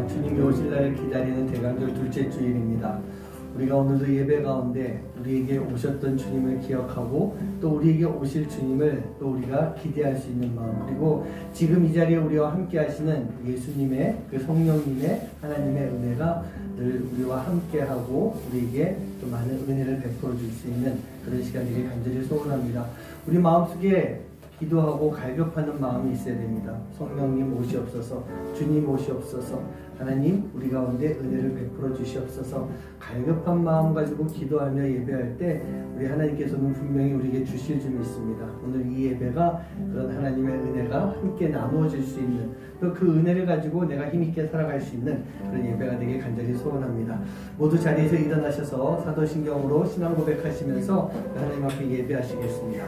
주님이 오실 날을 기다리는 대강절 둘째 주일입니다. 우리가 오늘도 예배 가운데 우리에게 오셨던 주님을 기억하고 또 우리에게 오실 주님을 또 우리가 기대할 수 있는 마음, 그리고 지금 이 자리에 우리와 함께 하시는 예수님의 그 성령님의 하나님의 은혜가 늘 우리와 함께하고 우리에게 또 많은 은혜를 베풀어 줄 수 있는 그런 시간들이 간절히 소원합니다. 우리 마음속에 기도하고 갈급하는 마음이 있어야 됩니다. 성령님 오시옵소서, 주님 오시옵소서, 하나님 우리 가운데 은혜를 베풀어 주시옵소서. 갈급한 마음 가지고 기도하며 예배할 때 우리 하나님께서는 분명히 우리에게 주실 점이 있습니다. 오늘 이 예배가 그런 하나님의 은혜가 함께 나누어질 수 있는, 또 그 은혜를 가지고 내가 힘있게 살아갈 수 있는 그런 예배가 되길 간절히 소원합니다. 모두 자리에서 일어나셔서 사도신경으로 신앙 고백하시면서 하나님 앞에 예배하시겠습니다.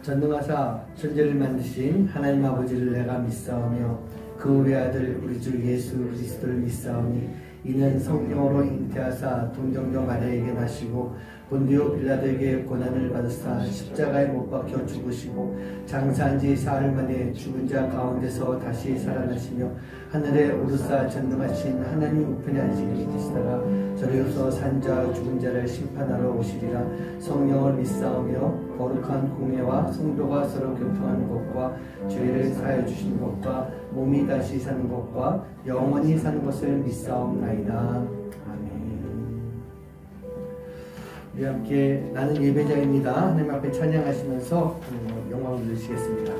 전능하사 천지를 만드신 하나님 아버지를 내가 믿사오며 그 우리 아들 우리 주 예수 그리스도를 믿사오니 이는 성령으로 잉태하사 동정녀 마리아에게 나시고 본디오 빌라도에게 고난을 받으사 십자가에 못 박혀 죽으시고 장사한 지 사흘 만에 죽은 자 가운데서 다시 살아나시며 하늘에 오르사 전능하신 하나님 우편에 앉으시게 되시다가 저리로서 산자 죽은 자를 심판하러 오시리라. 성령을 믿사오며 거룩한 공예와 성도가 서로 교통하는 것과 죄를 사하여 주시는 것과 몸이 다시 사는 것과 영원히 사는 것을 믿사옵나이다. 아멘. 우리 함께 나는 예배자입니다. 하나님 앞에 찬양하시면서 영광을 누리시겠습니다.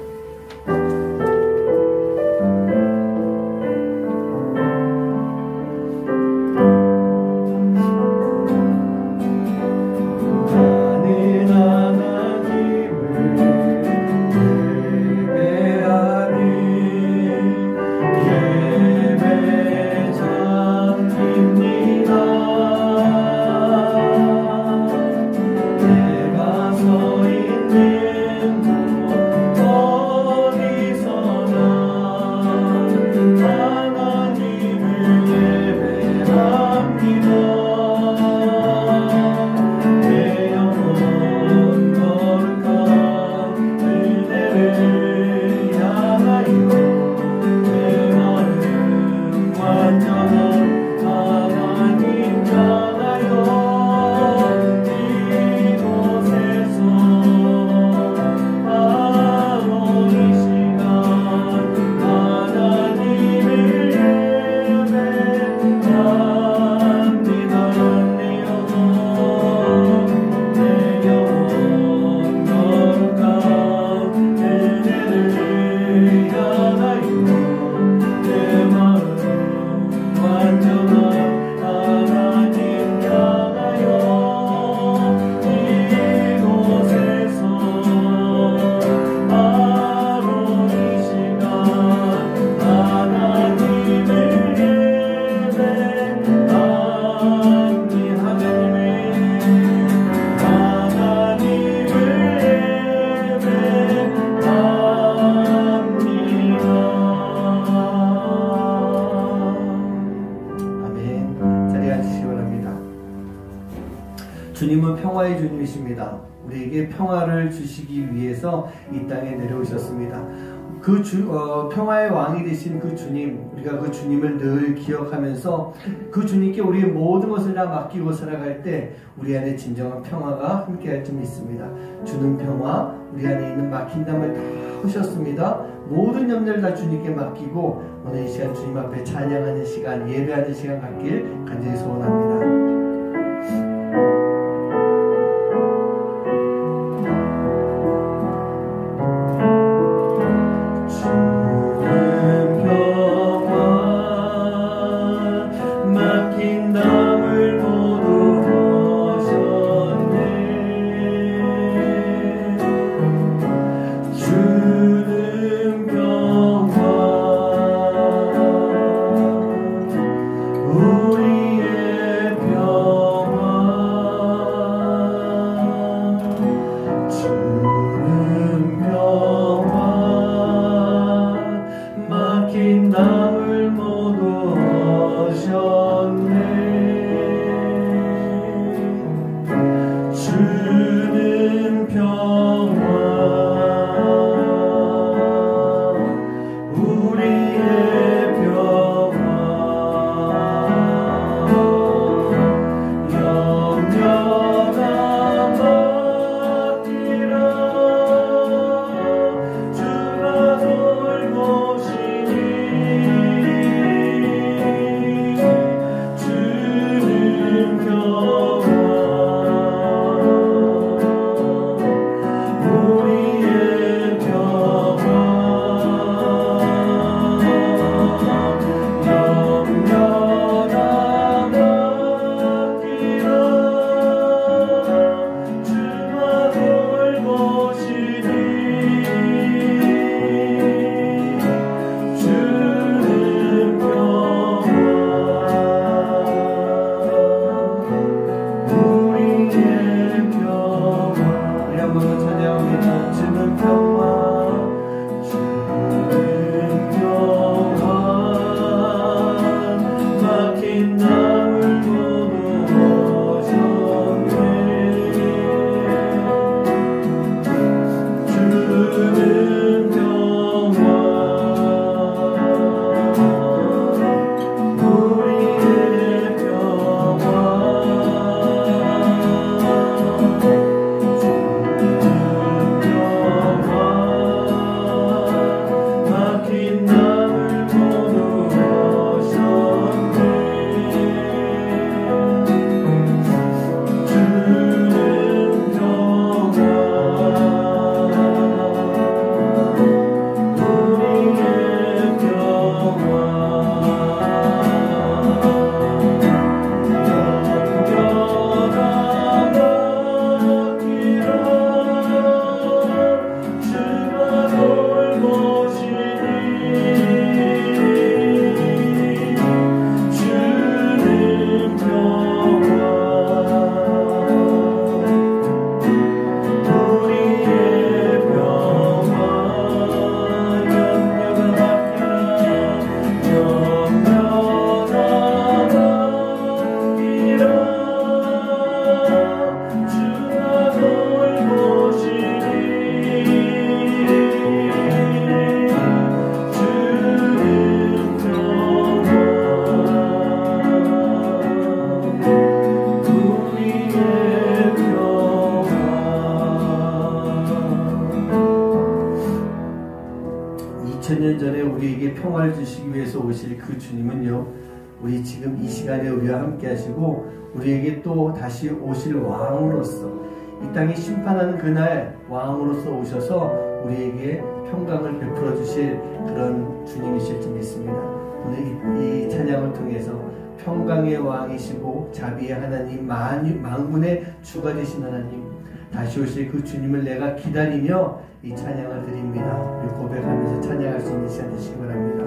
주님은 평화의 주님이십니다. 우리에게 평화를 주시기 위해서 이 땅에 내려오셨습니다. 그 평화의 왕이 되신 그 주님, 우리가 그 주님을 늘 기억하면서 그 주님께 우리의 모든 것을 다 맡기고 살아갈 때 우리 안에 진정한 평화가 함께할 점 있습니다. 주는 평화, 우리 안에 있는 막힌 담을 다 푸셨습니다. 모든 염려를 다 주님께 맡기고 오늘 이 시간 주님 앞에 찬양하는 시간, 예배하는 시간 갖길 간절히 소원합니다. 평화를 주시기 위해서 오실 그 주님은요, 우리 지금 이 시간에 우리와 함께 하시고 우리에게 또 다시 오실 왕으로서 이 땅에 심판하는 그날 왕으로서 오셔서 우리에게 평강을 베풀어 주실 그런 주님이실 줄 믿습니다. 오늘 이 찬양을 통해서 평강의 왕이시고 자비의 하나님, 만군의 주가 되신 하나님, 다시 오실 그 주님을 내가 기다리며 이 찬양을 드립니다. 우리 고백하면서 찬양할 수 있는 시간 되시기 바랍니다.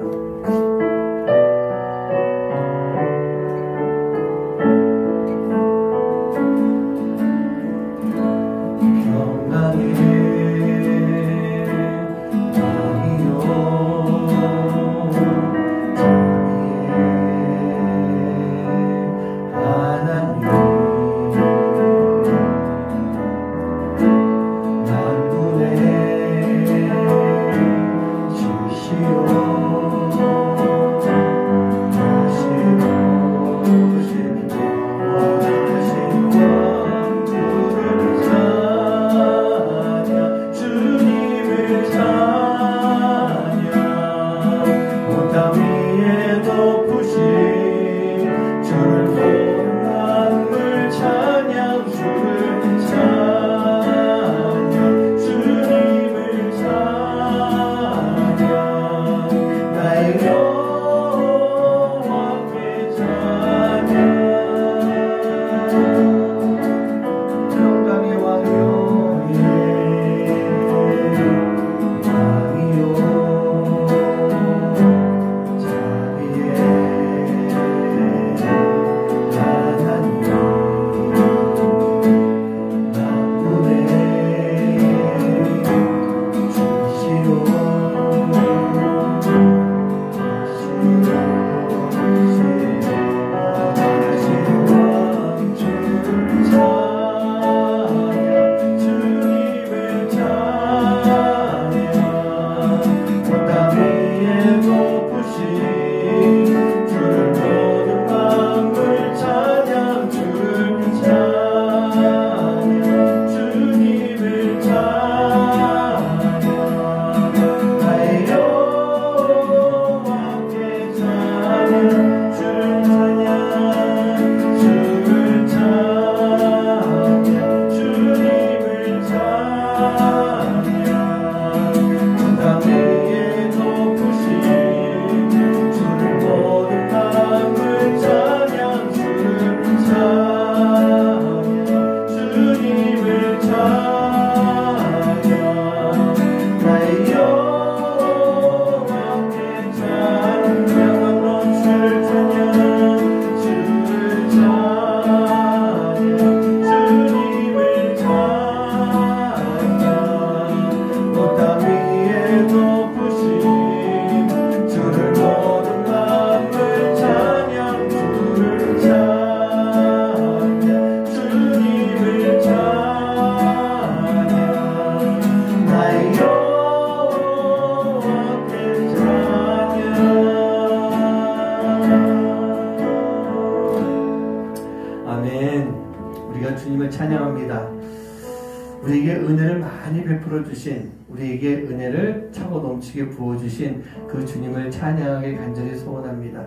우리에게 은혜를 많이 베풀어 주신, 우리에게 은혜를 차고 넘치게 부어주신 그 주님을 찬양하게 간절히 소원합니다.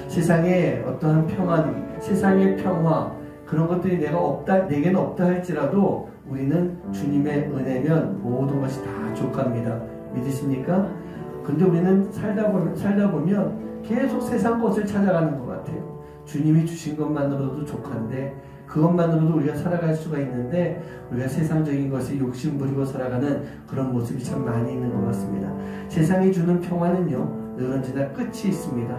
세상에 어떠한 평안, 세상의 평화, 그런 것들이 내게는 없다 할지라도 우리는 주님의 은혜면 모든 것이 다 족합니다. 믿으십니까? 근데 우리는 살다 보면 계속 세상 것을 찾아가는 것 같아요. 주님이 주신 것만으로도 족한데, 그것만으로도 우리가 살아갈 수가 있는데, 우리가 세상적인 것에 욕심 부리고 살아가는 그런 모습이 참 많이 있는 것 같습니다. 세상이 주는 평화는요, 늘 언제나 끝이 있습니다.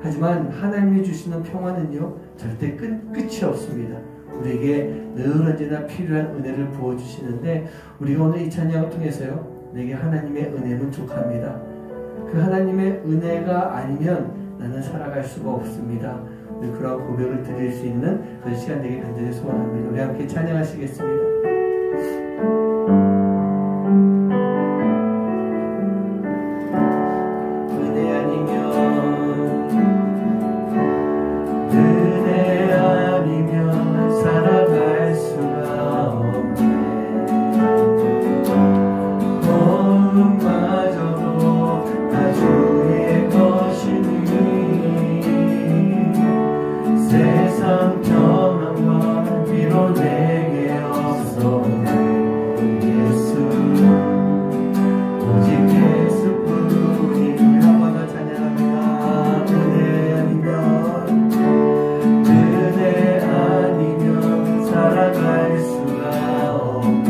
하지만 하나님이 주시는 평화는요, 절대 끝이 없습니다. 우리에게 늘 언제나 필요한 은혜를 부어주시는데, 우리가 오늘 이 찬양을 통해서요, 내게 하나님의 은혜는 족합니다. 그 하나님의 은혜가 아니면 나는 살아갈 수가 없습니다. 그런 고백을 드릴 수 있는 그런 시간 되게 간절히 소원합니다. 우리 함께 찬양하시겠습니다. 은혜 아니면 살아갈 수가 없네. 마저도 다 주의 것이니 세상 평안과 위로 내게 없어. 예수, 오직 예수뿐이니. 한 번 더 찬양합니다. 은혜 아니면 살아갈 수가 없네.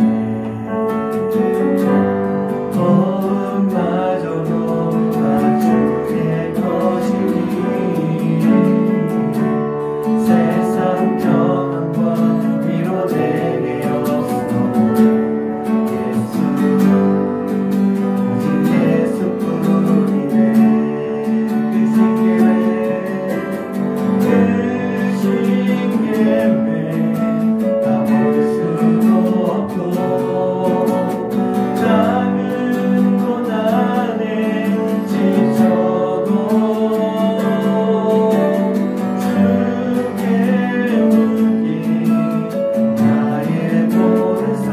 마저도 다 주의 것이니 세상 평안과 위로 내게 없어. 예수, 오직 예수뿐이네. 그 신김에 다 볼 수도 없고 작은 곳 안에 지쳐도 주께 묻기 나의 모든 삶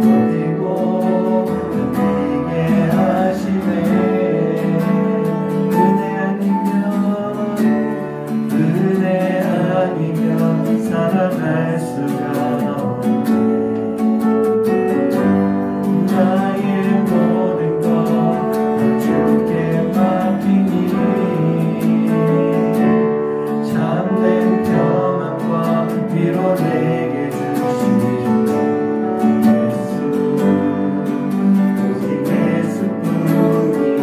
버티고 견디게 하시네. 은혜 아니면 살아갈 수가 없네. 나의 모든 것 다 주께 맡기니 참된 평안과 위로 내게 주시니 예수, 오직 예수뿐이네.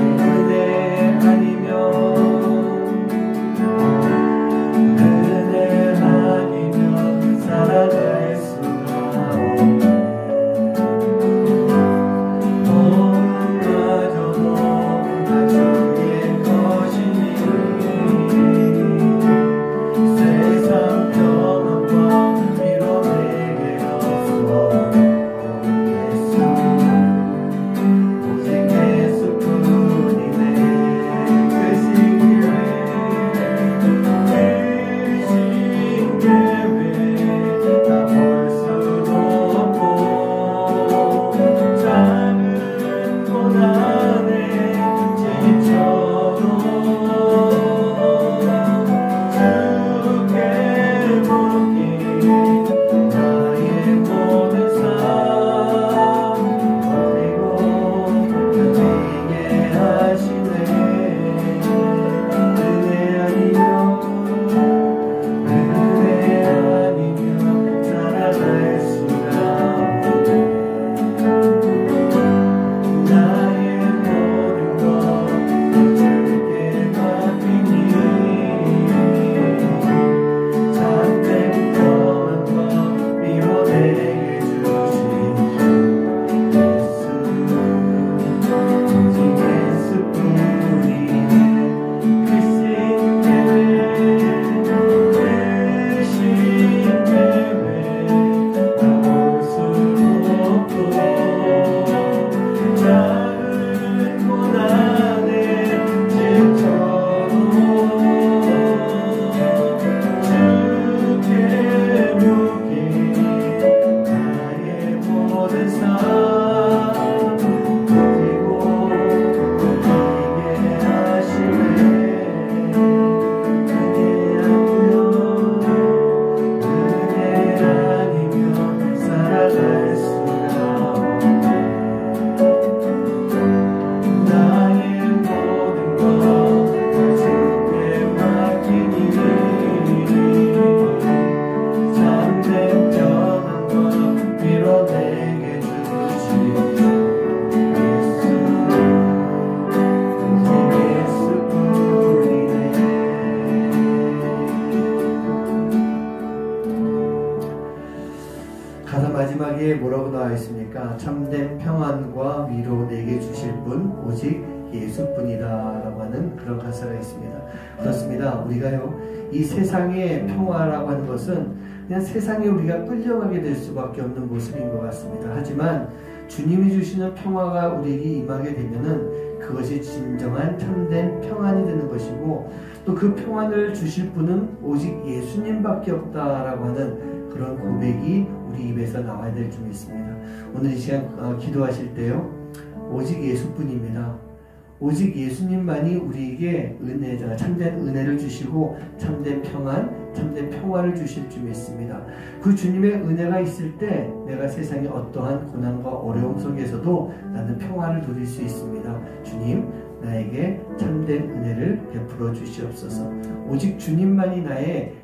나와 있습니까? 참된 평안과 위로 내게 주실 분 오직 예수뿐이다 라고 하는 그런 가사가 있습니다. 그렇습니다. 우리가요, 이 세상의 평화라고 하는 것은 그냥 세상에 우리가 끌려가게 될 수밖에 없는 모습인 것 같습니다. 하지만 주님이 주시는 평화가 우리에게 임하게 되면은 그것이 진정한 참된 평안이 되는 것이고, 또 그 평안을 주실 분은 오직 예수님밖에 없다라고 하는 그런 고백이 우리 입에서 나와야 될 줄 믿습니다. 오늘 이 시간 기도하실 때요, 오직 예수뿐입니다. 오직 예수님만이 우리에게 은혜자, 참된 은혜를 주시고 참된 평안, 참된 평화를 주실 줄 믿습니다. 그 주님의 은혜가 있을 때 내가 세상의 어떠한 고난과 어려움 속에서도 나는 평화를 누릴 수 있습니다. 주님, 나에게 참된 은혜를 베풀어 주시옵소서. 오직 주님만이 나의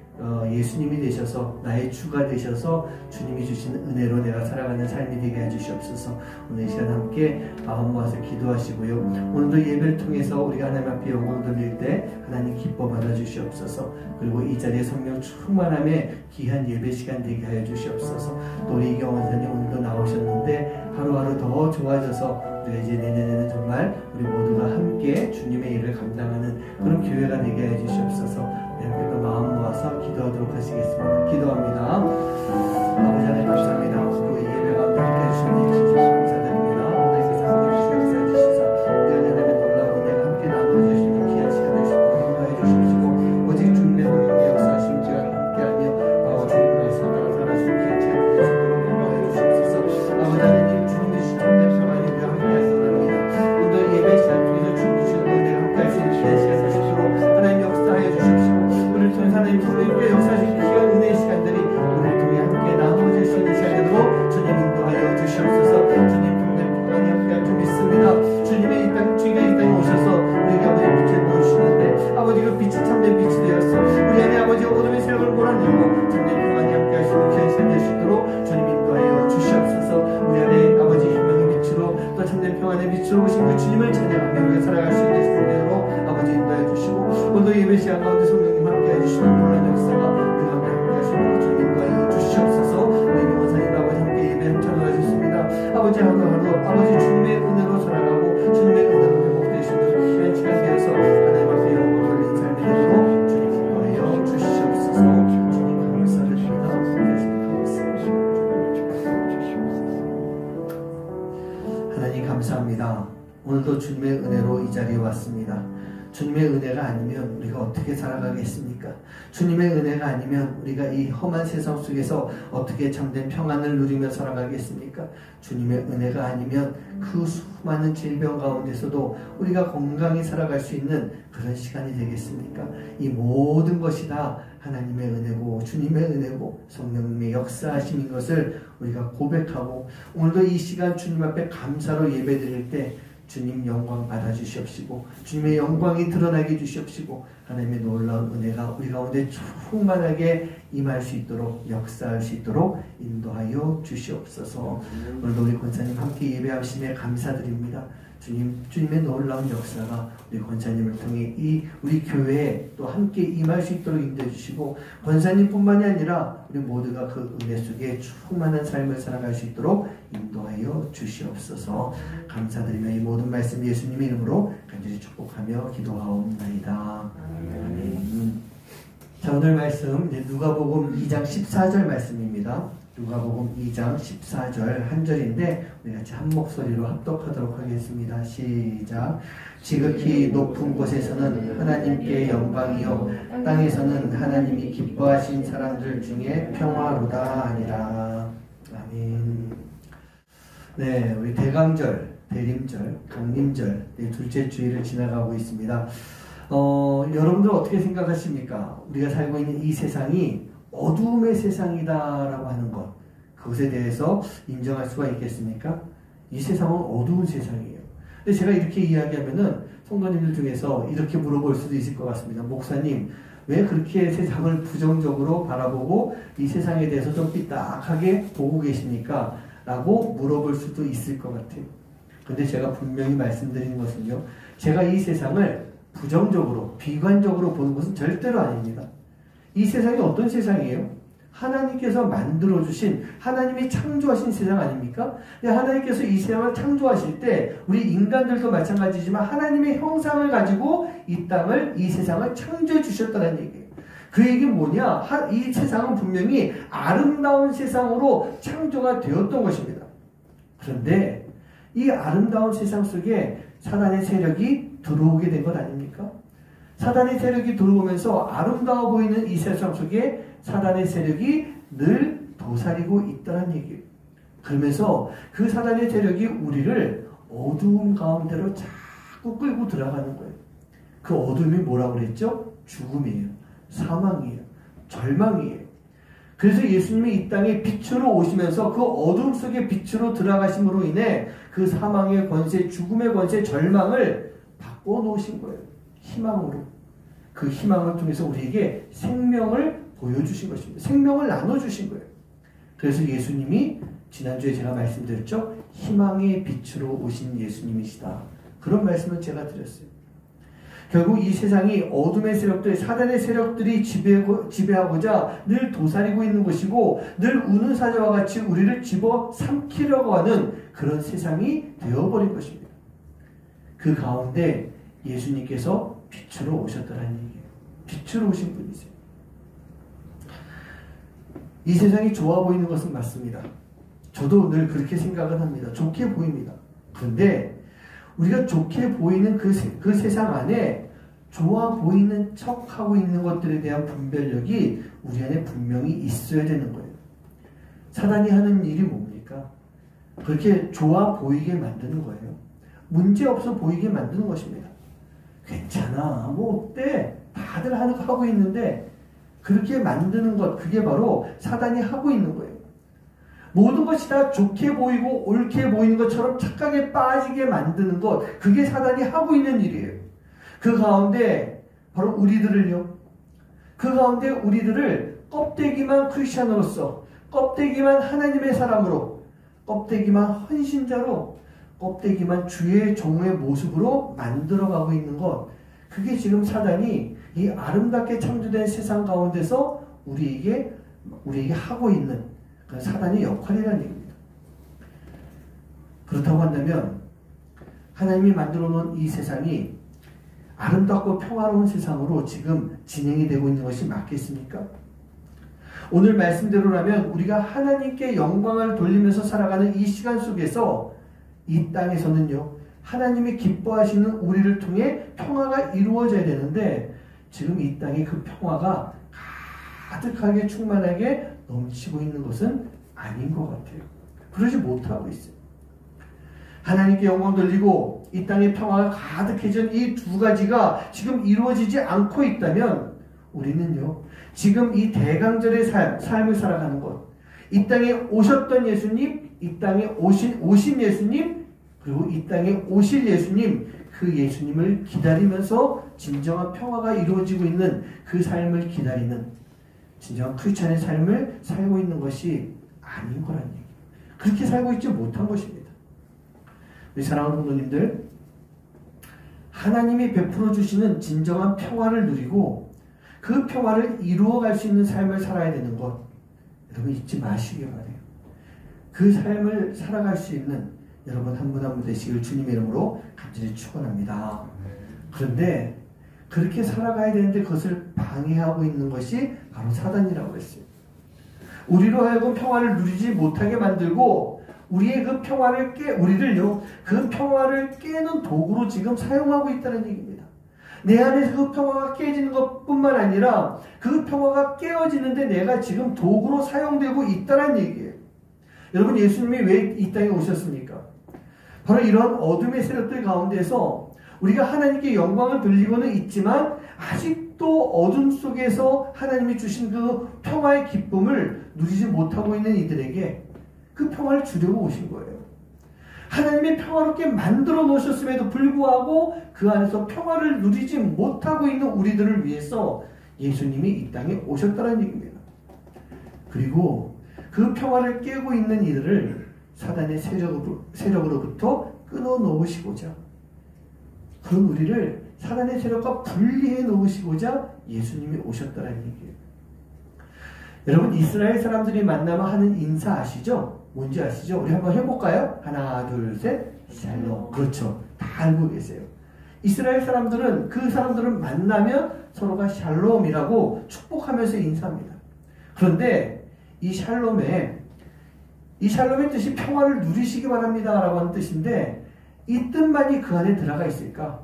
예수님이 되셔서 나의 주가 되셔서 주님이 주신 은혜로 내가 살아가는 삶이 되게 해주시옵소서. 오늘 이 시간 함께 마음 모아서 기도하시고요, 오늘도 예배를 통해서 우리가 하나님 앞에 영광 돌릴 때 하나님 기뻐 받아 주시옵소서. 그리고 이 자리에 성령 충만함에 귀한 예배 시간 되게 하여 주시옵소서. 또 우리 이경원 선생님 오늘도 나오셨는데 하루하루 더 좋아져서 우리가 이제 내년에는 정말 우리 모두가 함께 주님의 일을 감당하는 그런 교회가 되게 해 주시옵소서. 이렇게 또 마음 모아서 기도하도록 하시겠습니다. 기도합니다. 아버지 하나님 감사합니다. 또 이 예배 가운데 함께 해주시니 진심 감사드립니다. 하나님께서 함께 주시고 역사해 주시사 우리 하나님의 놀라운 은혜가 함께 나눠주시는 귀한 시간 되시도록 인도해 주십시오. 오직 주님의 성령의 역사하신 지와 함께하며 아버지 하나님의 사랑을 살아주신 귀한 시간 되시도록 인도해 주십시오. 아버지 하나님 주님의 시청된 평안이 우리와 함께하시기 바랍니다. 오늘 예배 시간 통해서 주님 주시는 은혜가 함께할 수 있는 귀한 시간 되시도록 하나님 역사하여 주십시오. 우리를 통해 하나님 우리의 역사하신 귀한 은혜의 시간들이 우리를 통해 함께 나누어질 수 있는 시간으로 주님 인도하여 주시옵소서. 주님 통해 평안이 함께할 줄 믿습니다. 주님의 이 땅, 주님의 이 땅에 오셔서 우리에게 아버지 빛을 보여주시는데 아버지 그 빛이 참된 빛이 되었어. 우리 안에 아버지 어둠의 세력을 몰아내고 참된 평안이 함께할 수 있는 귀한 시간 될 수 있도록 주님 인도하여 주시옵소서. 우리 안에 아버지 희망의 빛으로 또 참된 평안의 빛으로 오신 그 주님을 찬양하며 우리가 살아갈 수 있는 시간으로 아버지 인도해 주시고, 오늘 예배 시간 가운데 성령님 함께 해주시는 놀라운 역사가 우리 가운데 함께 하시고 주님 인도하여 주시옵소서. 우리 영원사님 아버지 함께 예배 참여하셨습니다. 아버지 하루하루 아버지 주님의 은혜로 살아가고 주님의 은혜로 회복되시는 귀한 시간 되어서 하나님 앞에 영광을 돌리는 삶이 되도록 주님 인도하여 주시옵소서. 주님 감사드립니다. 하나님 감사합니다. 오늘도 주님의 은혜로 이 자리에 왔습니다. 주님의 은혜가 아니면 우리가 어떻게 살아가겠습니까? 주님의 은혜가 아니면 우리가 이 험한 세상 속에서 어떻게 참된 평안을 누리며 살아가겠습니까? 주님의 은혜가 아니면 그 수많은 질병 가운데서도 우리가 건강히 살아갈 수 있는 그런 시간이 되겠습니까? 이 모든 것이 다 하나님의 은혜고 주님의 은혜고 성령님의 역사하심인 것을 우리가 고백하고, 오늘도 이 시간 주님 앞에 감사로 예배드릴 때 주님 영광 받아주시옵시고 주님의 영광이 드러나게 해주시옵시고 하나님의 놀라운 은혜가 우리 가운데 충만하게 임할 수 있도록 역사할 수 있도록 인도하여 주시옵소서. 오늘도 우리 권사님 함께 예배하심에 감사드립니다. 주님의 놀라운 역사가 우리 권사님을 통해 이 우리 교회에 또 함께 임할 수 있도록 인도해 주시고, 권사님뿐만이 아니라 우리 모두가 그 은혜 속에 충만한 삶을 살아갈 수 있도록 인도하여 주시옵소서. 감사드리며 이 모든 말씀 예수님의 이름으로 간절히 축복하며 기도하옵나이다. 아멘. 자, 오늘 말씀 누가복음 2장 14절 말씀입니다. 누가복음 2장 14절 한 절인데 우리 같이 한 목소리로 합독하도록 하겠습니다. 시작. 지극히 높은 곳에서는 하나님께 영광이요 땅에서는 하나님이 기뻐하신 사람들 중에 평화로다 하니라. 아멘. 네, 우리 대강절, 대림절, 강림절 둘째 주일을 지나가고 있습니다. 여러분들 어떻게 생각하십니까? 우리가 살고 있는 이 세상이 어두움의 세상이다라고 하는 것, 그것에 대해서 인정할 수가 있겠습니까? 이 세상은 어두운 세상이에요. 근데 제가 이렇게 이야기하면은 성도님들 중에서 이렇게 물어볼 수도 있을 것 같습니다. 목사님, 왜 그렇게 세상을 부정적으로 바라보고 이 세상에 대해서 좀 삐딱하게 보고 계십니까? 라고 물어볼 수도 있을 것 같아요. 근데 제가 분명히 말씀드리는 것은요, 제가 이 세상을 부정적으로, 비관적으로 보는 것은 절대로 아닙니다. 이 세상이 어떤 세상이에요? 하나님께서 만들어주신, 하나님이 창조하신 세상 아닙니까? 근데 하나님께서 이 세상을 창조하실 때 우리 인간들도 마찬가지지만 하나님의 형상을 가지고 이 땅을, 이 세상을 창조해 주셨다는 얘기예요. 그 얘기는 뭐냐? 이 세상은 분명히 아름다운 세상으로 창조가 되었던 것입니다. 그런데 이 아름다운 세상 속에 사단의 세력이 들어오게 된 것 아닙니까? 사단의 세력이 들어오면서 아름다워 보이는 이 세상 속에 사단의 세력이 늘 도사리고 있다는 얘기예요. 그러면서 그 사단의 세력이 우리를 어두움 가운데로 자꾸 끌고 들어가는 거예요. 그 어둠이 뭐라고 그랬죠? 죽음이에요. 사망이에요. 절망이에요. 그래서 예수님이 이 땅에 빛으로 오시면서 그 어둠 속에 빛으로 들어가심으로 인해 그 사망의 권세, 죽음의 권세, 절망을 바꿔놓으신 거예요. 희망으로. 그 희망을 통해서 우리에게 생명을 보여주신 것입니다. 생명을 나눠주신 거예요. 그래서 예수님이 지난주에 제가 말씀드렸죠. 희망의 빛으로 오신 예수님이시다. 그런 말씀을 제가 드렸어요. 결국 이 세상이 어둠의 세력들, 사단의 세력들이 지배하고자 늘 도사리고 있는 것이고 늘 우는 사자와 같이 우리를 집어삼키려고 하는 그런 세상이 되어버린 것입니다. 그 가운데 예수님께서 빛으로 오셨다는 얘기예요. 빛으로 오신 분이세요. 이 세상이 좋아 보이는 것은 맞습니다. 저도 늘 그렇게 생각을 합니다. 좋게 보입니다. 그런데 우리가 좋게 보이는 그 세상 안에 좋아 보이는 척하고 있는 것들에 대한 분별력이 우리 안에 분명히 있어야 되는 거예요. 사단이 하는 일이 뭡니까? 그렇게 좋아 보이게 만드는 거예요. 문제없어 보이게 만드는 것입니다. 괜찮아, 뭐 어때? 다들 하고 있는데 그렇게 만드는 것, 그게 바로 사단이 하고 있는 거예요. 모든 것이 다 좋게 보이고 옳게 보이는 것처럼 착각에 빠지게 만드는 것, 그게 사단이 하고 있는 일이에요. 그 가운데 바로 우리들을요. 그 가운데 우리들을 껍데기만 크리스찬으로서, 껍데기만 하나님의 사람으로, 껍데기만 헌신자로, 껍데기만 주의 종의 모습으로 만들어가고 있는 것, 그게 지금 사단이 이 아름답게 창조된 세상 가운데서 우리에게 하고 있는 그 사단의 역할이라는 얘기입니다. 그렇다고 한다면 하나님이 만들어 놓은 이 세상이 아름답고 평화로운 세상으로 지금 진행이 되고 있는 것이 맞겠습니까? 오늘 말씀대로라면 우리가 하나님께 영광을 돌리면서 살아가는 이 시간 속에서 이 땅에서는요, 하나님이 기뻐하시는 우리를 통해 평화가 이루어져야 되는데 지금 이 땅에 그 평화가 가득하게 충만하게 넘치고 있는 것은 아닌 것 같아요. 그러지 못하고 있어요. 하나님께 영광 돌리고 이 땅에 평화가 가득해진 이 두 가지가 지금 이루어지지 않고 있다면 우리는요, 지금 이 대강절의 삶을 살아가는 것, 이 땅에 오셨던 예수님, 이 땅에 오신 예수님, 그리고 이 땅에 오실 예수님, 그 예수님을 기다리면서 진정한 평화가 이루어지고 있는 그 삶을 기다리는 진정한 크리스찬의 삶을 살고 있는 것이 아닌 거라는 얘기예요. 그렇게 살고 있지 못한 것입니다. 우리 사랑하는 성도님들, 하나님이 베풀어 주시는 진정한 평화를 누리고 그 평화를 이루어갈 수 있는 삶을 살아야 되는 것, 여러분 잊지 마시기 바라요. 그 삶을 살아갈 수 있는 여러분 한 분 한 분 되시길 주님의 이름으로 간절히 축원합니다. 그런데 그렇게 살아가야 되는데 그것을 방해하고 있는 것이 바로 사단이라고 했어요. 우리로 하여금 평화를 누리지 못하게 만들고 우리의 그 평화를 우리를요, 그 평화를 깨는 도구로 지금 사용하고 있다는 얘기입니다. 내 안에서 그 평화가 깨지는 것뿐만 아니라 그 평화가 깨어지는데 내가 지금 도구로 사용되고 있다는 얘기예요. 여러분, 예수님이 왜 이 땅에 오셨습니까? 바로 이런 어둠의 세력들 가운데서 우리가 하나님께 영광을 돌리고는 있지만 아직도 어둠 속에서 하나님이 주신 그 평화의 기쁨을 누리지 못하고 있는 이들에게 그 평화를 주려고 오신 거예요. 하나님이 평화롭게 만들어 놓으셨음에도 불구하고 그 안에서 평화를 누리지 못하고 있는 우리들을 위해서 예수님이 이 땅에 오셨다는 얘기입니다. 그리고 그 평화를 깨고 있는 이들을 사단의 세력으로부터 끊어놓으시고자, 그런 우리를 사단의 세력과 분리해 놓으시고자 예수님이 오셨다는 얘기예요. 여러분 이스라엘 사람들이 만나면 하는 인사 아시죠? 뭔지 아시죠? 우리 한번 해볼까요? 하나 둘 셋 샬롬. 그렇죠. 다 알고 계세요. 이스라엘 사람들은 그 사람들을 만나면 서로가 샬롬이라고 축복하면서 인사합니다. 그런데 이 샬롬의 뜻이 평화를 누리시기 바랍니다 라고 하는 뜻인데 이 뜻만이 그 안에 들어가 있을까?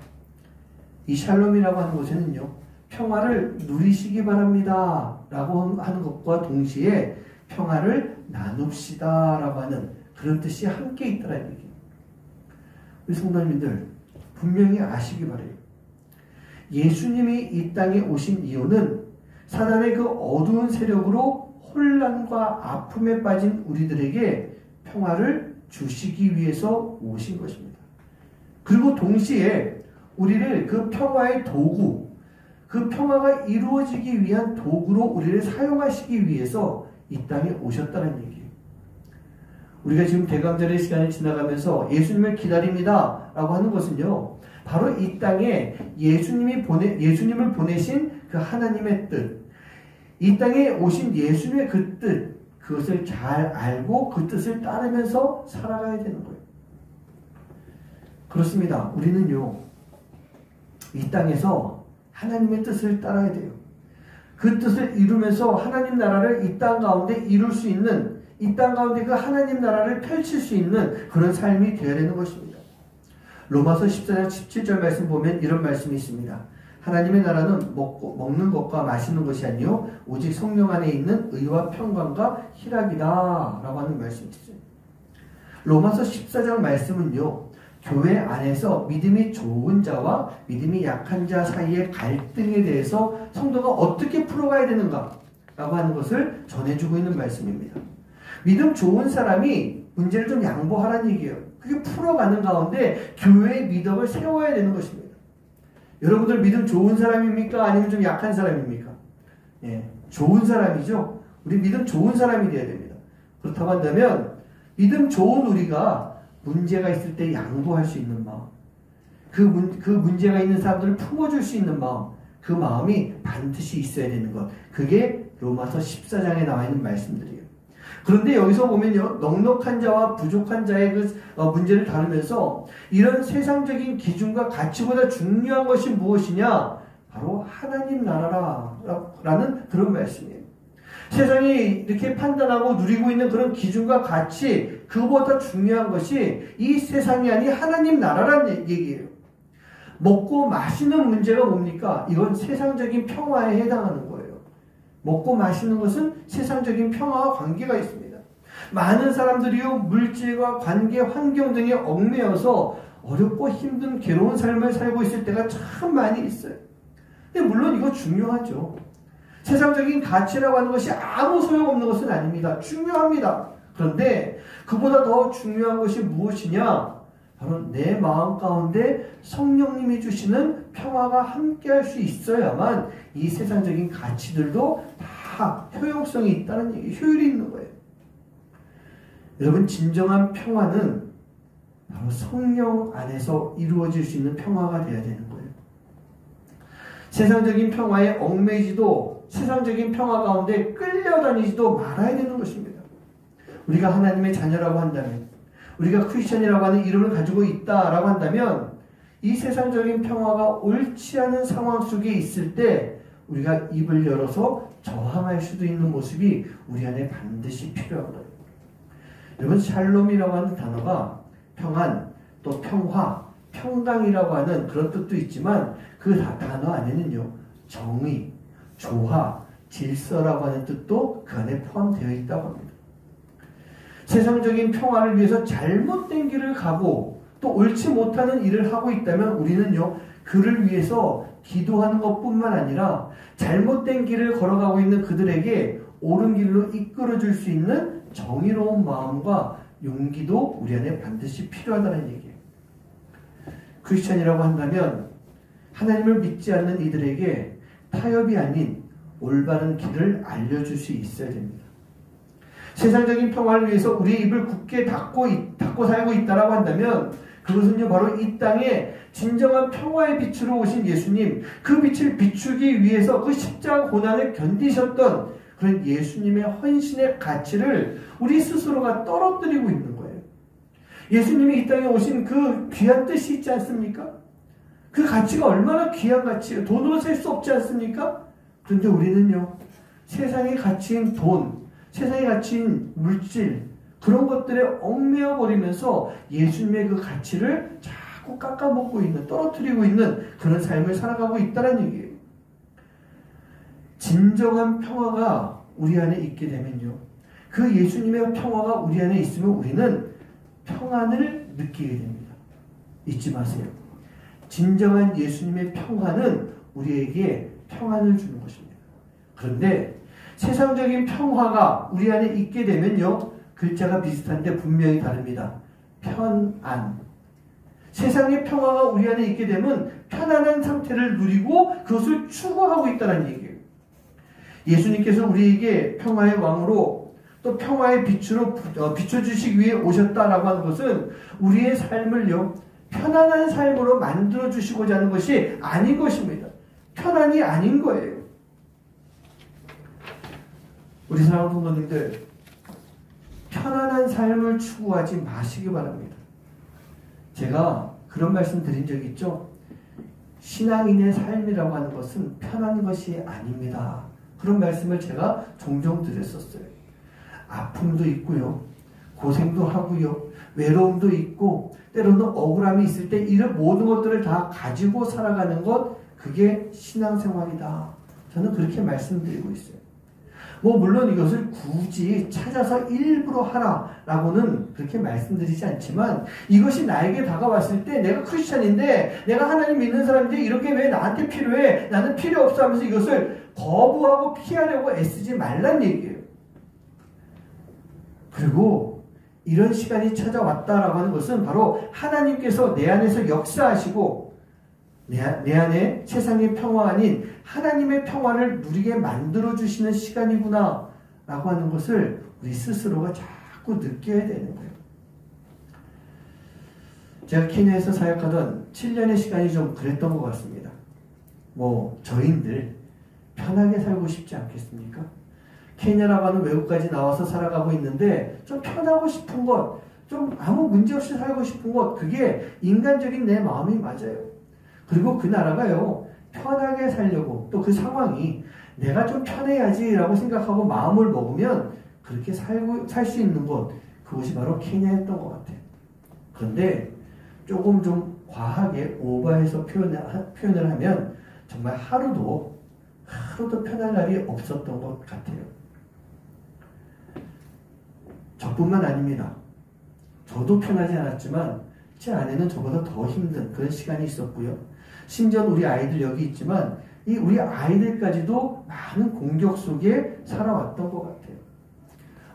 이 샬롬이라고 하는 것에는요 평화를 누리시기 바랍니다 라고 하는 것과 동시에 평화를 나눕시다 라고 하는 그런 뜻이 함께 있다는 얘기예요. 우리 성도님들 분명히 아시기 바래요. 예수님이 이 땅에 오신 이유는 사단의 그 어두운 세력으로 혼란과 아픔에 빠진 우리들에게 평화를 주시기 위해서 오신 것입니다. 그리고 동시에 우리를 그 평화의 도구, 그 평화가 이루어지기 위한 도구로 우리를 사용하시기 위해서 이 땅에 오셨다는 얘기예요. 우리가 지금 대강절의 시간을 지나가면서 예수님을 기다립니다 라고 하는 것은요 바로 이 땅에 예수님을 보내신 그 하나님의 뜻, 이 땅에 오신 예수님의 그 뜻, 그것을 잘 알고 그 뜻을 따르면서 살아가야 되는 거예요. 그렇습니다. 우리는요 이 땅에서 하나님의 뜻을 따라야 돼요. 그 뜻을 이루면서 하나님 나라를 이 땅 가운데 이룰 수 있는, 이 땅 가운데 그 하나님 나라를 펼칠 수 있는 그런 삶이 되어야 되는 것입니다. 로마서 14장 17절 말씀 보면 이런 말씀이 있습니다. 하나님의 나라는 먹는 것과 마시는 것이 아니요 오직 성령 안에 있는 의와 평강과 희락이다 라고 하는 말씀이 있어요. 로마서 14장 말씀은요 교회 안에서 믿음이 좋은 자와 믿음이 약한 자 사이의 갈등에 대해서 성도가 어떻게 풀어가야 되는가 라고 하는 것을 전해주고 있는 말씀입니다. 믿음 좋은 사람이 문제를 좀 양보하라는 얘기예요. 그게 풀어가는 가운데 교회의 미덕을 세워야 되는 것입니다. 여러분들 믿음 좋은 사람입니까? 아니면 좀 약한 사람입니까? 예, 좋은 사람이죠. 우리 믿음 좋은 사람이 되어야 됩니다. 그렇다고 한다면 믿음 좋은 우리가 문제가 있을 때 양보할 수 있는 마음, 그 문제가 있는 사람들을 품어줄 수 있는 마음, 그 마음이 반드시 있어야 되는 것, 그게 로마서 14장에 나와 있는 말씀들이에요. 그런데 여기서 보면요 넉넉한 자와 부족한 자의 그 문제를 다루면서 이런 세상적인 기준과 가치보다 중요한 것이 무엇이냐, 바로 하나님 나라라는 그런 말씀이에요. 세상이 이렇게 판단하고 누리고 있는 그런 기준과 가치, 그거보다 중요한 것이 이 세상이 아닌 하나님 나라라는 얘기예요. 먹고 마시는 문제가 뭡니까? 이건 세상적인 평화에 해당하는 거예요. 먹고 마시는 것은 세상적인 평화와 관계가 있습니다. 많은 사람들이요 물질과 관계, 환경 등에 얽매여서 어렵고 힘든 괴로운 삶을 살고 있을 때가 참 많이 있어요. 근데 물론 이거 중요하죠. 세상적인 가치라고 하는 것이 아무 소용없는 것은 아닙니다. 중요합니다. 그런데 그보다 더 중요한 것이 무엇이냐? 바로 내 마음 가운데 성령님이 주시는 평화가 함께할 수 있어야만 이 세상적인 가치들도 다 효용성이 있다는 얘기, 효율이 있는 거예요. 여러분 진정한 평화는 바로 성령 안에서 이루어질 수 있는 평화가 되어야 되는 거예요. 세상적인 평화에 얽매이지도 세상적인 평화 가운데 끌려다니지도 말아야 되는 것입니다. 우리가 하나님의 자녀라고 한다면, 우리가 크리스천이라고 하는 이름을 가지고 있다라고 한다면 이 세상적인 평화가 옳지 않은 상황 속에 있을 때 우리가 입을 열어서 저항할 수도 있는 모습이 우리 안에 반드시 필요한 거예요. 여러분 샬롬이라고 하는 단어가 평안, 또 평화, 평강이라고 하는 그런 뜻도 있지만 그 단어 안에는요 정의, 조화, 질서라고 하는 뜻도 그 안에 포함되어 있다고 합니다. 세상적인 평화를 위해서 잘못된 길을 가고 또 옳지 못하는 일을 하고 있다면 우리는요 그를 위해서 기도하는 것뿐만 아니라 잘못된 길을 걸어가고 있는 그들에게 옳은 길로 이끌어줄 수 있는 정의로운 마음과 용기도 우리 안에 반드시 필요하다는 얘기예요. 크리스천이라고 한다면 하나님을 믿지 않는 이들에게 타협이 아닌 올바른 길을 알려줄 수 있어야 됩니다. 세상적인 평화를 위해서 우리의 입을 굳게 닫고 살고 있다라고 한다면 그것은요 바로 이 땅에 진정한 평화의 빛으로 오신 예수님, 그 빛을 비추기 위해서 그 십자가 고난을 견디셨던 그런 예수님의 헌신의 가치를 우리 스스로가 떨어뜨리고 있는 거예요. 예수님이 이 땅에 오신 그 귀한 뜻이 있지 않습니까? 그 가치가 얼마나 귀한 가치예요. 돈으로 셀 수 없지 않습니까? 그런데 우리는요, 세상의 가치인 돈, 세상의 가치인 물질, 그런 것들에 얽매여 버리면서 예수님의 그 가치를 자꾸 깎아먹고 있는, 떨어뜨리고 있는 그런 삶을 살아가고 있다는 얘기예요. 진정한 평화가 우리 안에 있게 되면요, 그 예수님의 평화가 우리 안에 있으면 우리는 평안을 느끼게 됩니다. 잊지 마세요. 진정한 예수님의 평화는 우리에게 평안을 주는 것입니다. 그런데 세상적인 평화가 우리 안에 있게 되면요, 글자가 비슷한데 분명히 다릅니다. 편안. 세상의 평화가 우리 안에 있게 되면 편안한 상태를 누리고 그것을 추구하고 있다는 얘기예요. 예수님께서 우리에게 평화의 왕으로 또 평화의 빛으로 비춰주시기 위해 오셨다라고 하는 것은 우리의 삶을요, 편안한 삶으로 만들어주시고자 하는 것이 아닌 것입니다. 편안이 아닌 거예요. 우리 사랑하는 성도님들, 편안한 삶을 추구하지 마시기 바랍니다. 제가 그런 말씀 드린 적 있죠? 신앙인의 삶이라고 하는 것은 편한 것이 아닙니다. 그런 말씀을 제가 종종 드렸었어요. 아픔도 있고요, 고생도 하고요, 외로움도 있고, 때로는 억울함이 있을 때 이런 모든 것들을 다 가지고 살아가는 것, 그게 신앙생활이다. 저는 그렇게 말씀드리고 있어요. 물론 이것을 굳이 찾아서 일부러 하라라고는 그렇게 말씀드리지 않지만, 이것이 나에게 다가왔을 때 내가 크리스찬인데, 내가 하나님 믿는 사람인데 이렇게 왜 나한테 필요해? 나는 필요 없어 하면서 이것을 거부하고 피하려고 애쓰지 말란 얘기예요. 그리고 이런 시간이 찾아왔다라고 하는 것은 바로 하나님께서 내 안에서 역사하시고 내 안에 세상의 평화 아닌 하나님의 평화를 누리게 만들어주시는 시간이구나 라고 하는 것을 우리 스스로가 자꾸 느껴야 되는 거예요. 제가 케냐에서 사역하던 7년의 시간이 좀 그랬던 것 같습니다. 저희들 편하게 살고 싶지 않겠습니까? 케냐라고 하는 외국까지 나와서 살아가고 있는데 좀 편하고 싶은 것, 좀 아무 문제 없이 살고 싶은 것, 그게 인간적인 내 마음이 맞아요. 그리고 그 나라가요, 편하게 살려고, 또 그 상황이 내가 좀 편해야지 라고 생각하고 마음을 먹으면 그렇게 살 수 있는 곳, 그것이 바로 케냐였던 것 같아요. 그런데 조금 좀 과하게 오버해서 표현을 하면 정말 하루도 편할 날이 없었던 것 같아요. 저뿐만 아닙니다. 저도 편하지 않았지만 제 아내는 저보다 더 힘든 그런 시간이 있었고요. 심지어 우리 아이들 여기 있지만 이 우리 아이들까지도 많은 공격 속에 살아왔던 것 같아요.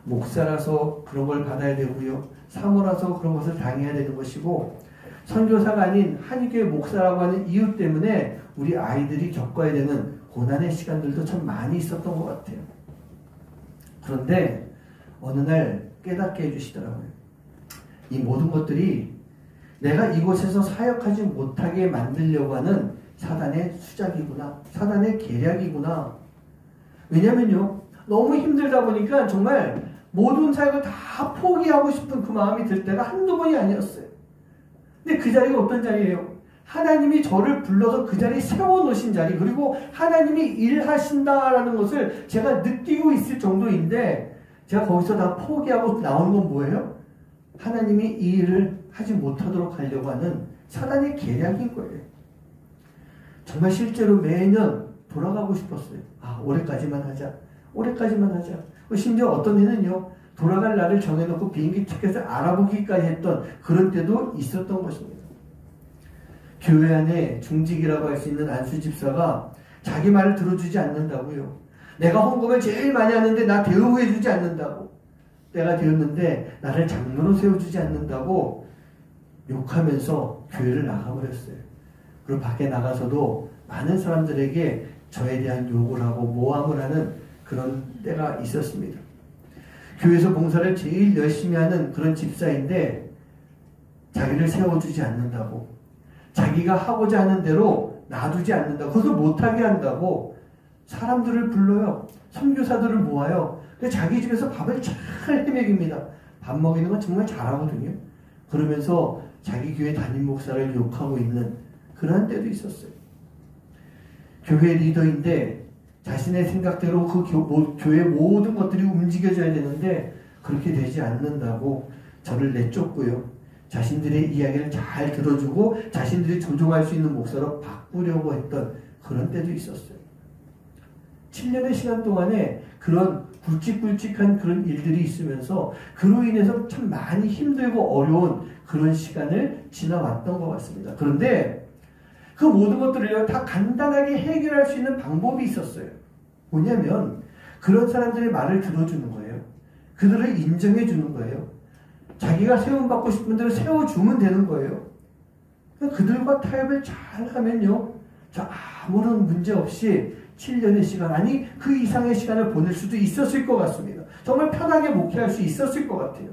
목사라서 그런 걸 받아야 되고요, 사모라서 그런 것을 당해야 되는 것이고, 선교사가 아닌 한의교회 목사라고 하는 이유 때문에 우리 아이들이 겪어야 되는 고난의 시간들도 참 많이 있었던 것 같아요. 그런데 어느 날 깨닫게 해주시더라고요. 이 모든 것들이 내가 이곳에서 사역하지 못하게 만들려고 하는 사단의 수작이구나, 사단의 계략이구나. 왜냐면요, 너무 힘들다 보니까 정말 모든 사역을 다 포기하고 싶은 그 마음이 들 때가 한두 번이 아니었어요. 근데 그 자리가 어떤 자리예요? 하나님이 저를 불러서 그 자리에 세워놓으신 자리, 그리고 하나님이 일하신다라는 것을 제가 느끼고 있을 정도인데, 제가 거기서 다 포기하고 나오는 건 뭐예요? 하나님이 이 일을 하지 못하도록 하려고 하는 사단의 계략인 거예요. 정말 실제로 매년 돌아가고 싶었어요. 올해까지만 하자. 올해까지만 하자. 심지어 어떤 해는요, 돌아갈 날을 정해놓고 비행기 티켓을 알아보기까지 했던 그런 때도 있었던 것입니다. 교회 안에 중직이라고 할 수 있는 안수 집사가 자기 말을 들어주지 않는다고요. 내가 헌금을 제일 많이 하는데 나 대우해주지 않는다고. 때가 되었는데 나를 장로로 세워주지 않는다고 욕하면서 교회를 나가버렸어요. 그리고 밖에 나가서도 많은 사람들에게 저에 대한 욕을 하고 모함을 하는 그런 때가 있었습니다. 교회에서 봉사를 제일 열심히 하는 그런 집사인데 자기를 세워주지 않는다고, 자기가 하고자 하는 대로 놔두지 않는다고, 그것을 못하게 한다고 사람들을 불러요. 선교사들을 모아요. 자기 집에서 밥을 잘 해먹입니다. 밥 먹이는 건 정말 잘하거든요. 그러면서 자기 교회 담임 목사를 욕하고 있는 그러한 때도 있었어요. 교회 리더인데 자신의 생각대로 그 교회 모든 것들이 움직여져야 되는데 그렇게 되지 않는다고 저를 내쫓고요. 자신들의 이야기를 잘 들어주고 자신들이 조종할 수 있는 목사로 바꾸려고 했던 그런 때도 있었어요. 7년의 시간 동안에 그런 굵직굵직한 그런 일들이 있으면서 그로 인해서 참 많이 힘들고 어려운 그런 시간을 지나왔던 것 같습니다. 그런데 그 모든 것들을 다 간단하게 해결할 수 있는 방법이 있었어요. 뭐냐면 그런 사람들의 말을 들어주는 거예요. 그들을 인정해 주는 거예요. 자기가 세움받고 싶은 대로 세워주면 되는 거예요. 그들과 타협을 잘 하면요. 아무런 문제 없이 7년의 시간, 아니 그 이상의 시간을 보낼 수도 있었을 것 같습니다. 정말 편하게 목회할 수 있었을 것 같아요.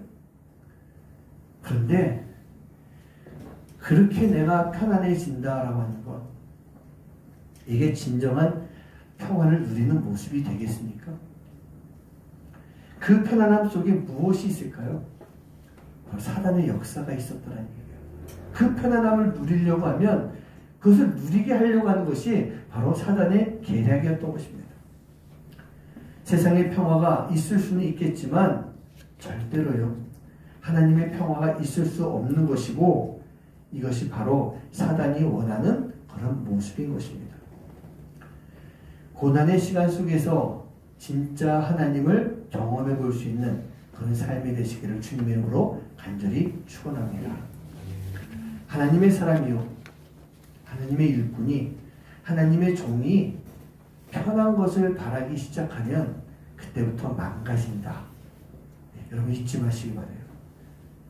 그런데 그렇게 내가 편안해진다라고 하는 것, 이게 진정한 평안을 누리는 모습이 되겠습니까? 그 편안함 속에 무엇이 있을까요? 바로 사단의 역사가 있었더라는 얘기예요. 그 편안함을 누리려고 하면 그것을 누리게 하려고 하는 것이 바로 사단의 계략이었던 것입니다. 세상의 평화가 있을 수는 있겠지만 절대로요. 하나님의 평화가 있을 수 없는 것이고 이것이 바로 사단이 원하는 그런 모습인 것입니다. 고난의 시간 속에서 진짜 하나님을 경험해 볼 수 있는 그런 삶이 되시기를 주님의 이름으로 간절히 축원합니다. 하나님의 사람이요, 하나님의 일꾼이, 하나님의 종이 편한 것을 바라기 시작하면 그때부터 망가진다. 네, 여러분 잊지 마시기 바라요.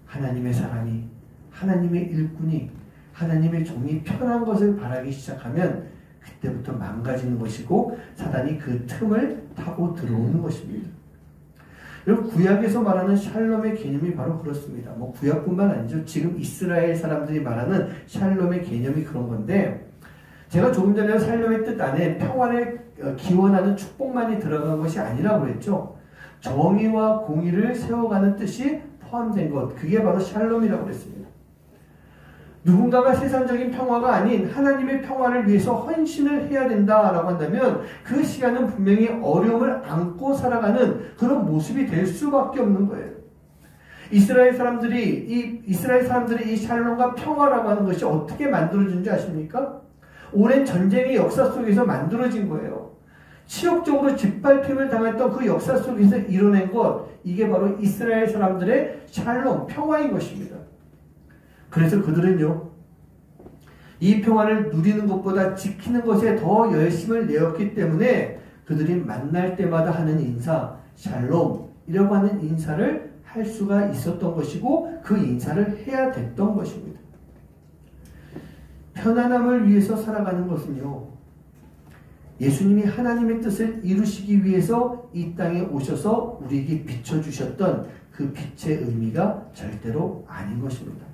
하나님의 사람이, 하나님의 일꾼이, 하나님의 종이 편한 것을 바라기 시작하면 그때부터 망가지는 것이고 사단이 그 틈을 타고 들어오는 것입니다. 여러분 구약에서 말하는 샬롬의 개념이 바로 그렇습니다. 구약뿐만 아니죠. 지금 이스라엘 사람들이 말하는 샬롬의 개념이 그런 건데 제가 조금 전에 샬롬의 뜻 안에 평안을 기원하는 축복만이 들어간 것이 아니라고 그랬죠. 정의와 공의를 세워가는 뜻이 포함된 것, 그게 바로 샬롬이라고 그랬습니다. 누군가가 세상적인 평화가 아닌 하나님의 평화를 위해서 헌신을 해야 된다라고 한다면 그 시간은 분명히 어려움을 안고 살아가는 그런 모습이 될 수밖에 없는 거예요. 이스라엘 사람들이 이 샬롬과 평화라고 하는 것이 어떻게 만들어진지 아십니까? 오랜 전쟁의 역사 속에서 만들어진 거예요. 치욕적으로 짓밟힘을 당했던 그 역사 속에서 이뤄낸 것, 이게 바로 이스라엘 사람들의 샬롬, 평화인 것입니다. 그래서 그들은요, 이 평화를 누리는 것보다 지키는 것에 더 열심을 내었기 때문에 그들이 만날 때마다 하는 인사, 샬롬이라고 하는 인사를 할 수가 있었던 것이고 그 인사를 해야 됐던 것입니다. 편안함을 위해서 살아가는 것은요, 예수님이 하나님의 뜻을 이루시기 위해서 이 땅에 오셔서 우리에게 비춰주셨던 그 빛의 의미가 절대로 아닌 것입니다.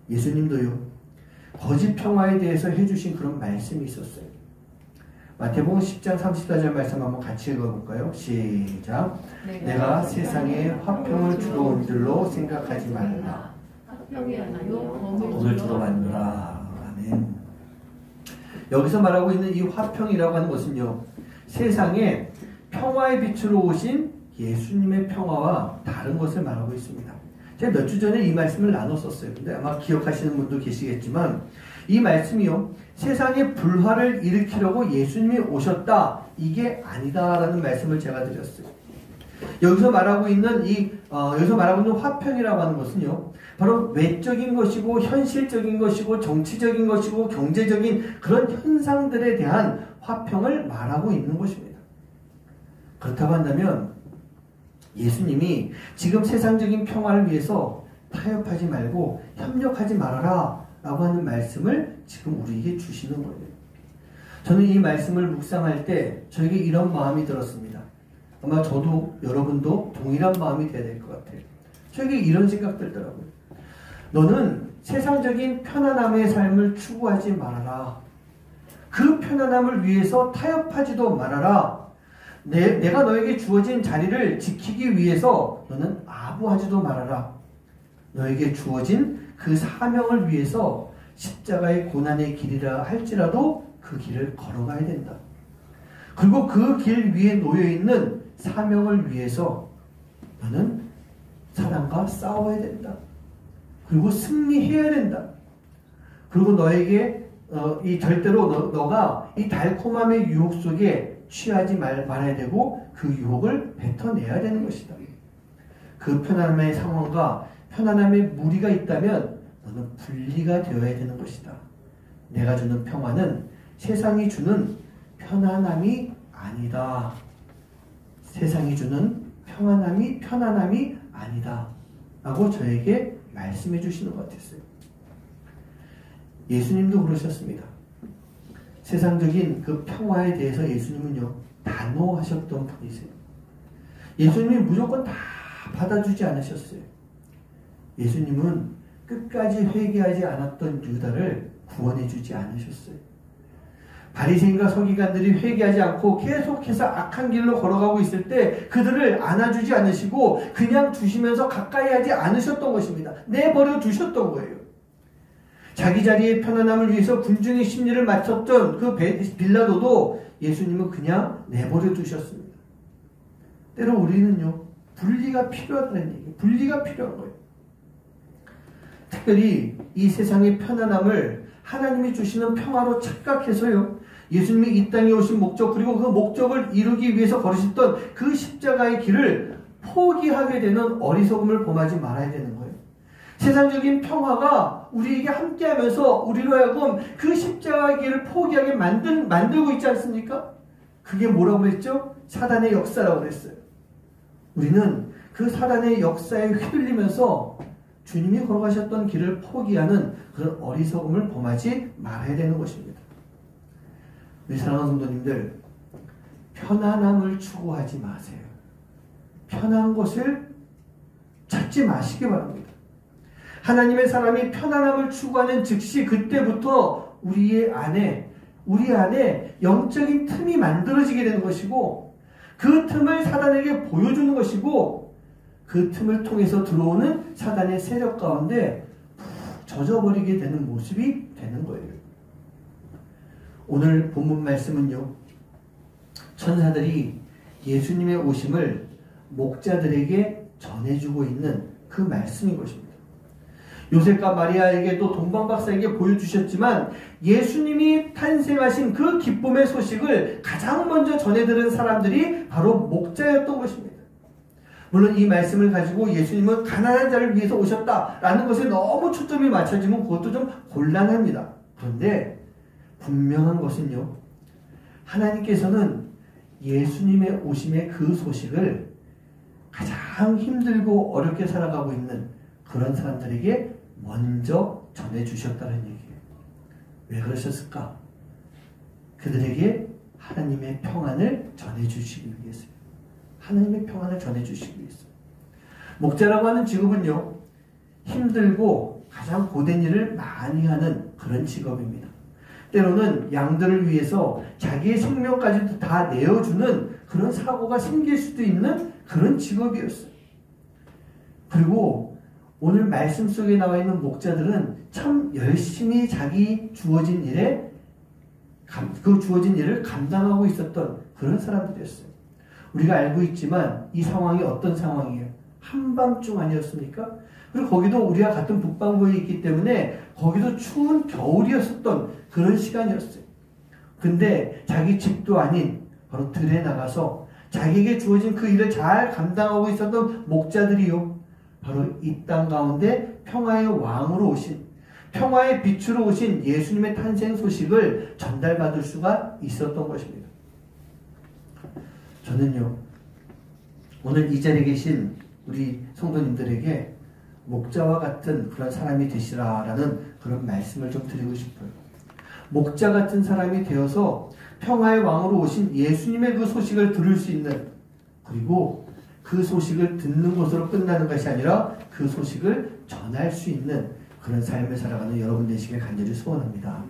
예수님도요, 거짓 평화에 대해서 해주신 그런 말씀이 있었어요. 마태복음 10장 34절 말씀 한번 같이 읽어볼까요? 시작. 내가 세상에 화평을 주러 온 줄로 생각하지 말라. 화평이 아니요 검을 주러 왔노라. 아멘. 여기서 말하고 있는 이 화평이라고 하는 것은요, 세상에 평화의 빛으로 오신 예수님의 평화와 다른 것을 말하고 있습니다. 제가 몇 주 전에 이 말씀을 나눴었어요. 근데 아마 기억하시는 분도 계시겠지만 이 말씀이요, 세상에 불화를 일으키려고 예수님이 오셨다, 이게 아니다라는 말씀을 제가 드렸어요. 여기서 말하고 있는 화평이라고 하는 것은요, 바로 외적인 것이고 현실적인 것이고 정치적인 것이고 경제적인 그런 현상들에 대한 화평을 말하고 있는 것입니다. 그렇다고 한다면 예수님이 지금 세상적인 평화를 위해서 타협하지 말고 협력하지 말아라 라고 하는 말씀을 지금 우리에게 주시는 거예요. 저는 이 말씀을 묵상할 때 저에게 이런 마음이 들었습니다. 아마 저도 여러분도 동일한 마음이 돼야 될 것 같아요. 저에게 이런 생각 들더라고요. 너는 세상적인 편안함의 삶을 추구하지 말아라. 그 편안함을 위해서 타협하지도 말아라. 내가 너에게 주어진 자리를 지키기 위해서 너는 아부하지도 말아라. 너에게 주어진 그 사명을 위해서 십자가의 고난의 길이라 할지라도 그 길을 걸어가야 된다. 그리고 그 길 위에 놓여있는 사명을 위해서 너는 사단과 싸워야 된다. 그리고 승리해야 된다. 그리고 너에게 절대로 너가 이 달콤함의 유혹 속에 취하지 말아야 되고 그 유혹을 뱉어내야 되는 것이다. 그 편안함의 상황과 편안함의 무리가 있다면 너는 분리가 되어야 되는 것이다. 내가 주는 평화는 세상이 주는 편안함이 아니다. 세상이 주는 편안함이 아니다. 라고 저에게 말씀해 주시는 것 같았어요. 예수님도 그러셨습니다. 세상적인 그 평화에 대해서 예수님은요, 단호하셨던 분이세요. 예수님이 무조건 다 받아주지 않으셨어요. 예수님은 끝까지 회개하지 않았던 유다를 구원해주지 않으셨어요. 바리새인과 서기관들이 회개하지 않고 계속해서 악한 길로 걸어가고 있을 때 그들을 안아주지 않으시고 그냥 두시면서 가까이 하지 않으셨던 것입니다. 내버려 두셨던 거예요. 자기 자리의 편안함을 위해서 군중의 심리를 맞췄던 그 빌라도도 예수님은 그냥 내버려 두셨습니다. 때로 우리는요, 분리가 필요하다는 얘기예요. 분리가 필요한 거예요. 특별히 이 세상의 편안함을 하나님이 주시는 평화로 착각해서요, 예수님이 이 땅에 오신 목적, 그리고 그 목적을 이루기 위해서 걸으셨던 그 십자가의 길을 포기하게 되는 어리석음을 범하지 말아야 되는 거예요. 세상적인 평화가 우리에게 함께하면서 우리로 하여금 그 십자가의 길을 포기하게 만들고 있지 않습니까? 그게 뭐라고 했죠? 사단의 역사라고 그랬어요. 우리는 그 사단의 역사에 휘둘리면서 주님이 걸어가셨던 길을 포기하는 그런 어리석음을 범하지 말아야 되는 것입니다. 우리 사랑하는 성도님들, 편안함을 추구하지 마세요. 편한 것을 찾지 마시기 바랍니다. 하나님의 사람이 편안함을 추구하는 즉시 그때부터 우리 안에 영적인 틈이 만들어지게 되는 것이고, 그 틈을 사단에게 보여주는 것이고, 그 틈을 통해서 들어오는 사단의 세력 가운데 푹 젖어버리게 되는 모습이 되는 거예요. 오늘 본문 말씀은요, 천사들이 예수님의 오심을 목자들에게 전해주고 있는 그 말씀인 것입니다. 요셉과 마리아에게도 동방박사에게 보여주셨지만 예수님이 탄생하신 그 기쁨의 소식을 가장 먼저 전해들은 사람들이 바로 목자였던 것입니다. 물론 이 말씀을 가지고 예수님은 가난한 자를 위해서 오셨다라는 것에 너무 초점이 맞춰지면 그것도 좀 곤란합니다. 그런데 분명한 것은요, 하나님께서는 예수님의 오심의 그 소식을 가장 힘들고 어렵게 살아가고 있는 그런 사람들에게 먼저 전해주셨다는 얘기예요. 왜 그러셨을까? 그들에게 하나님의 평안을 전해주시기 위해서요. 하나님의 평안을 전해주시기 위해서. 목자라고 하는 직업은요, 힘들고 가장 고된 일을 많이 하는 그런 직업입니다. 때로는 양들을 위해서 자기의 생명까지도 다 내어주는 그런 사고가 생길 수도 있는 그런 직업이었어요. 그리고 오늘 말씀 속에 나와 있는 목자들은 참 열심히 자기 주어진 일을 감당하고 있었던 그런 사람들이었어요. 우리가 알고 있지만 이 상황이 어떤 상황이에요? 한밤중 아니었습니까? 그리고 거기도 우리가 같은 북반구에 있기 때문에 거기도 추운 겨울이었었던 그런 시간이었어요. 근데 자기 집도 아닌 바로 들에 나가서 자기에게 주어진 그 일을 잘 감당하고 있었던 목자들이요, 바로 이 땅 가운데 평화의 왕으로 오신, 평화의 빛으로 오신 예수님의 탄생 소식을 전달받을 수가 있었던 것입니다. 저는요, 오늘 이 자리에 계신 우리 성도님들에게 목자와 같은 그런 사람이 되시라라는 그런 말씀을 좀 드리고 싶어요. 목자 같은 사람이 되어서 평화의 왕으로 오신 예수님의 그 소식을 들을 수 있는, 그리고 그 소식을 듣는 것으로 끝나는 것이 아니라 그 소식을 전할 수 있는 그런 삶을 살아가는 여러분 되시길 간절히 소원합니다.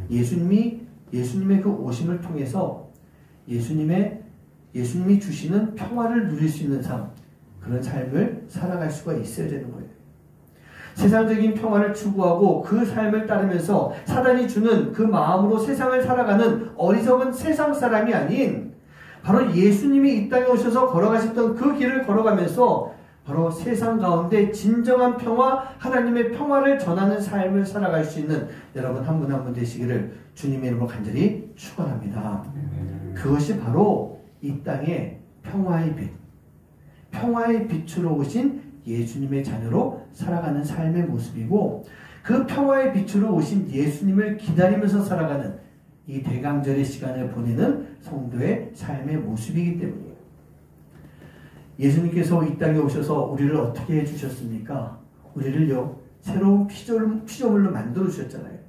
예수님의 그 오심을 통해서 예수님의 예수님이 주시는 평화를 누릴 수 있는 삶, 그런 삶을 살아갈 수가 있어야 되는 거예요. 세상적인 평화를 추구하고 그 삶을 따르면서 사단이 주는 그 마음으로 세상을 살아가는 어리석은 세상 사람이 아닌 바로 예수님이 이 땅에 오셔서 걸어가셨던 그 길을 걸어가면서 바로 세상 가운데 진정한 평화, 하나님의 평화를 전하는 삶을 살아갈 수 있는 여러분 한 분 한 분 되시기를 주님의 이름으로 간절히 축원합니다. 그것이 바로 이 땅의 평화의 빛, 평화의 빛으로 오신 예수님의 자녀로 살아가는 삶의 모습이고, 그 평화의 빛으로 오신 예수님을 기다리면서 살아가는 이 대강절의 시간을 보내는 성도의 삶의 모습이기 때문이에요. 예수님께서 이 땅에 오셔서 우리를 어떻게 해주셨습니까? 우리를요, 새로운 피조물로 만들어 주셨잖아요.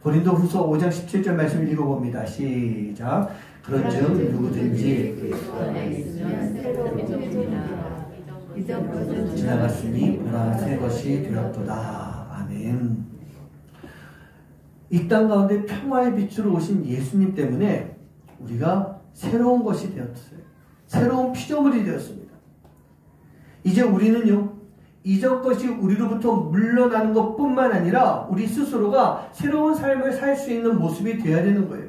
고린도후서 5장 17절 말씀을 읽어봅니다. 시작. 그런즉 누구든지 지나갔으니 보라 새 것이 되었도다. 아멘. 이 땅 가운데 평화의 빛으로 오신 예수님 때문에 우리가 새로운 것이 되었어요. 새로운 피조물이 되었습니다. 이제 우리는요, 이전 것이 우리로부터 물러나는 것뿐만 아니라 우리 스스로가 새로운 삶을 살 수 있는 모습이 되어야 되는 거예요.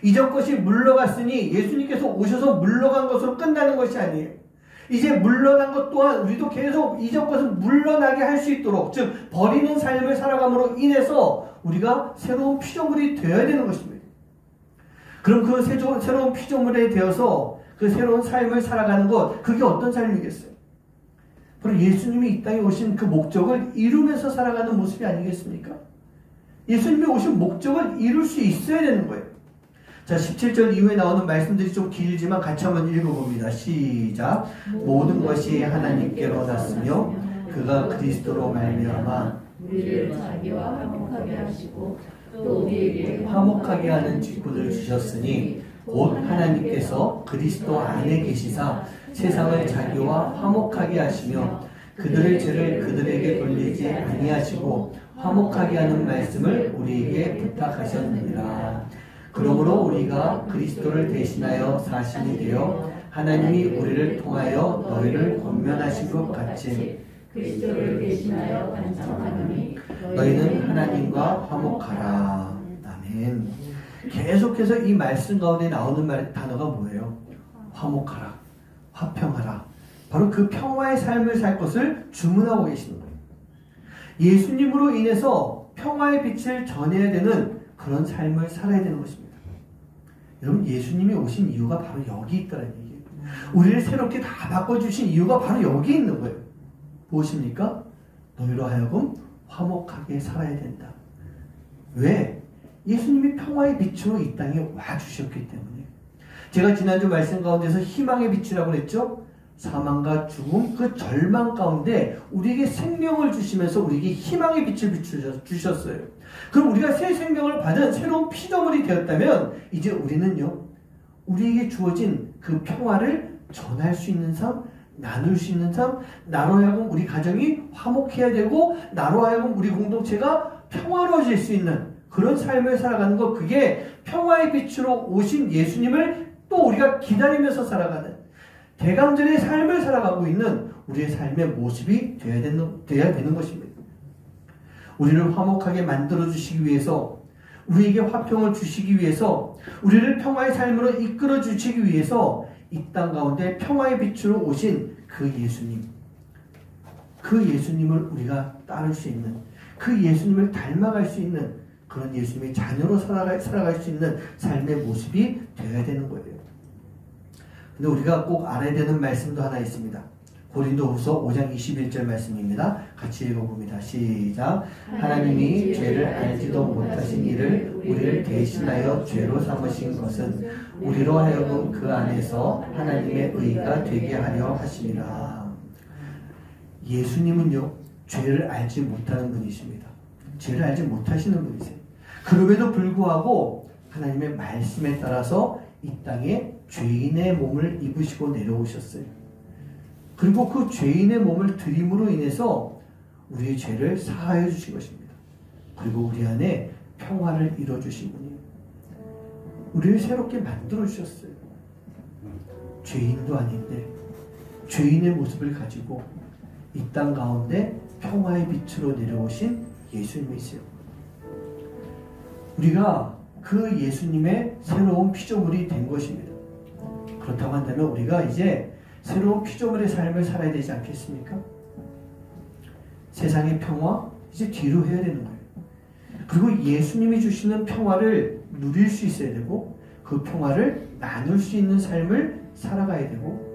이전 것이 물러갔으니 예수님께서 오셔서 물러간 것으로 끝나는 것이 아니에요. 이제 물러난 것 또한 우리도 계속 이전 것을 물러나게 할 수 있도록, 즉 버리는 삶을 살아감으로 인해서 우리가 새로운 피조물이 되어야 되는 것입니다. 그럼 그 새로운 피조물에 되어서 그 새로운 삶을 살아가는 것, 그게 어떤 삶이겠어요? 바로 예수님이 이 땅에 오신 그 목적을 이루면서 살아가는 모습이 아니겠습니까? 예수님이 오신 목적을 이룰 수 있어야 되는 거예요. 자, 17절 이후에 나오는 말씀들이 좀 길지만 같이 한번 읽어봅니다. 시작. 모든 것이 하나님께로 났으며 그가 그리스도로 말미암아 우리를 자기와 화목하게 하시고 또 우리에게 화목하게 하는 직분을 주셨으니 곧 하나님께서 그리스도 안에 계시사 세상을 자기와 화목하게 하시며 그들의 죄를 그들에게 돌리지 아니하시고 화목하게 하는 말씀을 우리에게 부탁하셨느니라. 그러므로 우리가 그리스도를 대신하여 사신이 되어 하나님이 우리를 통하여 너희를 권면하신 것 같이 그리스도를 대신하여 반성하노니 너희는 하나님과 화목하라. 아멘. 계속해서 이 말씀 가운데 나오는 단어가 뭐예요? 화목하라, 화평하라. 바로 그 평화의 삶을 살 것을 주문하고 계시는 거예요. 예수님으로 인해서 평화의 빛을 전해야 되는 그런 삶을 살아야 되는 것입니다. 여러분, 예수님이 오신 이유가 바로 여기 있다는 얘기예요. 우리를 새롭게 다 바꿔주신 이유가 바로 여기 있는 거예요. 무엇입니까? 너희로 하여금 화목하게 살아야 된다. 왜? 예수님이 평화의 빛으로 이 땅에 와주셨기 때문에. 제가 지난주 말씀 가운데서 희망의 빛이라고 그랬죠? 사망과 죽음, 그 절망 가운데 우리에게 생명을 주시면서 우리에게 희망의 빛을 비추셨어요. 그럼 우리가 새 생명을 받은 새로운 피조물이 되었다면 이제 우리는요, 우리에게 주어진 그 평화를 전할 수 있는 삶, 나눌 수 있는 삶, 나로 하여금 우리 가정이 화목해야 되고 나로 하여금 우리 공동체가 평화로워질 수 있는 그런 삶을 살아가는 것, 그게 평화의 빛으로 오신 예수님을 또 우리가 기다리면서 살아가는 대강절의 삶을 살아가고 있는 우리의 삶의 모습이 되어야 되는 것입니다. 우리를 화목하게 만들어주시기 위해서, 우리에게 화평을 주시기 위해서, 우리를 평화의 삶으로 이끌어 주시기 위해서 이 땅 가운데 평화의 빛으로 오신 그 예수님, 그 예수님을 우리가 따를 수 있는, 그 예수님을 닮아갈 수 있는 그런 예수님의 자녀로 살아갈 수 있는 삶의 모습이 되어야 되는 거예요. 근데 우리가 꼭 알아야 되는 말씀도 하나 있습니다. 고린도후서 5장 21절 말씀입니다. 같이 읽어봅니다. 시작. 하나님이 죄를 알지도 못하신 이를 우리를 대신하여 죄로 삼으신 것은 우리로 하여금 그 안에서 하나님의 의가 되게 하려 하심이라. 예수님은요, 죄를 알지 못하는 분이십니다. 죄를 알지 못하시는 분이세요. 그럼에도 불구하고 하나님의 말씀에 따라서 이 땅에 죄인의 몸을 입으시고 내려오셨어요. 그리고 그 죄인의 몸을 드림으로 인해서 우리의 죄를 사하여 주신 것입니다. 그리고 우리 안에 평화를 이뤄주신 분이에요. 우리를 새롭게 만들어 주셨어요. 죄인도 아닌데 죄인의 모습을 가지고 이 땅 가운데 평화의 빛으로 내려오신 예수님이세요. 우리가 그 예수님의 새로운 피조물이 된 것입니다. 그렇다고 한다면 우리가 이제 새로운 피조물의 삶을 살아야 되지 않겠습니까? 세상의 평화 이제 뒤로 해야 되는 거예요. 그리고 예수님이 주시는 평화를 누릴 수 있어야 되고 그 평화를 나눌 수 있는 삶을 살아가야 되고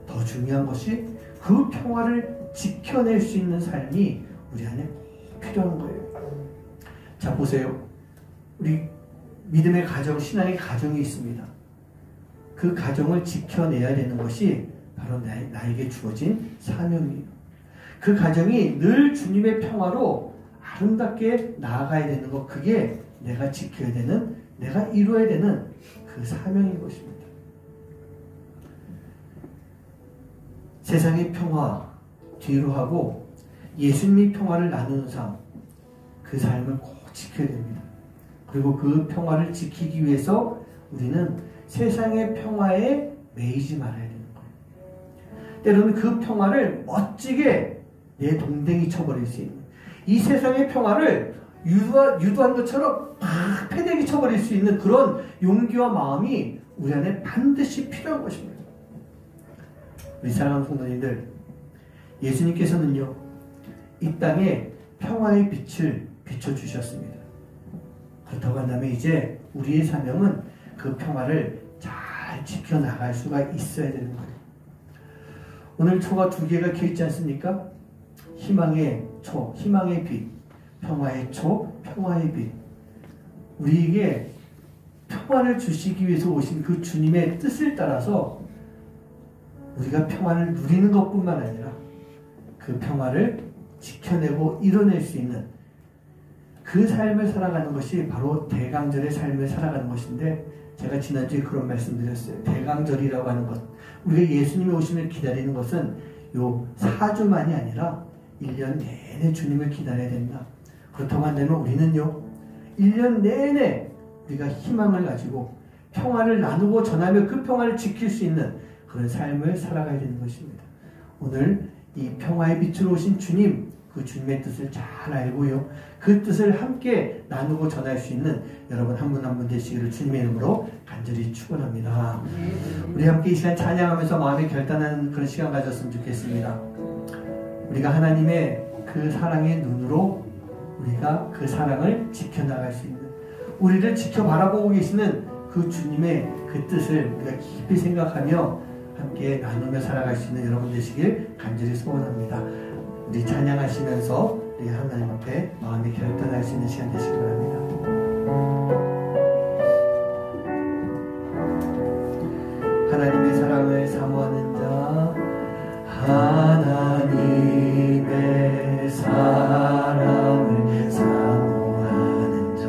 더 중요한 것이 그 평화를 지켜낼 수 있는 삶이 우리 안에 필요한 거예요. 자, 보세요. 우리 믿음의 가정, 신앙의 가정이 있습니다. 그 가정을 지켜내야 되는 것이 바로 나에게 주어진 사명이에요. 그 가정이 늘 주님의 평화로 아름답게 나아가야 되는 것, 그게 내가 지켜야 되는, 내가 이루어야 되는 그 사명인 것입니다. 세상의 평화 뒤로 하고 예수님의 평화를 나누는 삶, 그 삶을 꼭 지켜야 됩니다. 그리고 그 평화를 지키기 위해서 우리는 세상의 평화에 매이지 말아야 되는 거예요. 때로는 그 평화를 멋지게 내 동댕이 쳐버릴 수 있는, 이 세상의 평화를 유도한 것처럼 막 패대기 쳐버릴 수 있는 그런 용기와 마음이 우리 안에 반드시 필요한 것입니다. 우리 사랑하는 성도님들, 예수님께서는요, 이 땅에 평화의 빛을 비춰주셨습니다. 그렇다고 한다면 이제 우리의 사명은 그 평화를 잘 지켜나갈 수가 있어야 되는 거예요. 오늘 초가 두 개가 켜 있지 않습니까? 희망의 초, 희망의 빛, 평화의 초, 평화의 빛. 우리에게 평화를 주시기 위해서 오신 그 주님의 뜻을 따라서 우리가 평화를 누리는 것뿐만 아니라 그 평화를 지켜내고 이뤄낼 수 있는 그 삶을 살아가는 것이 바로 대강절의 삶을 살아가는 것인데, 제가 지난주에 그런 말씀드렸어요. 대강절이라고 하는 것, 우리가 예수님의 오심을 기다리는 것은 요 4주만이 아니라 1년 내내 주님을 기다려야 된다. 그렇다고 한다면 우리는요, 1년 내내 우리가 희망을 가지고 평화를 나누고 전하며 그 평화를 지킬 수 있는 그런 삶을 살아가야 되는 것입니다. 오늘 이 평화의 빛으로 오신 주님, 그 주님의 뜻을 잘 알고요, 그 뜻을 함께 나누고 전할 수 있는 여러분 한 분 한 분 되시기를 주님의 이름으로 간절히 축원합니다. 우리 함께 이 시간 찬양하면서 마음이 결단하는 그런 시간 가졌으면 좋겠습니다. 우리가 하나님의 그 사랑의 눈으로 우리가 그 사랑을 지켜나갈 수 있는, 우리를 지켜 바라보고 계시는 그 주님의 그 뜻을 우리가 깊이 생각하며 함께 나누며 살아갈 수 있는 여러분 되시길 간절히 소원합니다. 우리 찬양하시면서 우리 하나님 앞에 마음이 결단할 수 있는 시간 되시기 바랍니다. 하나님의 사랑을 사모하는 자, 하나님의 사랑을 사모하는 자,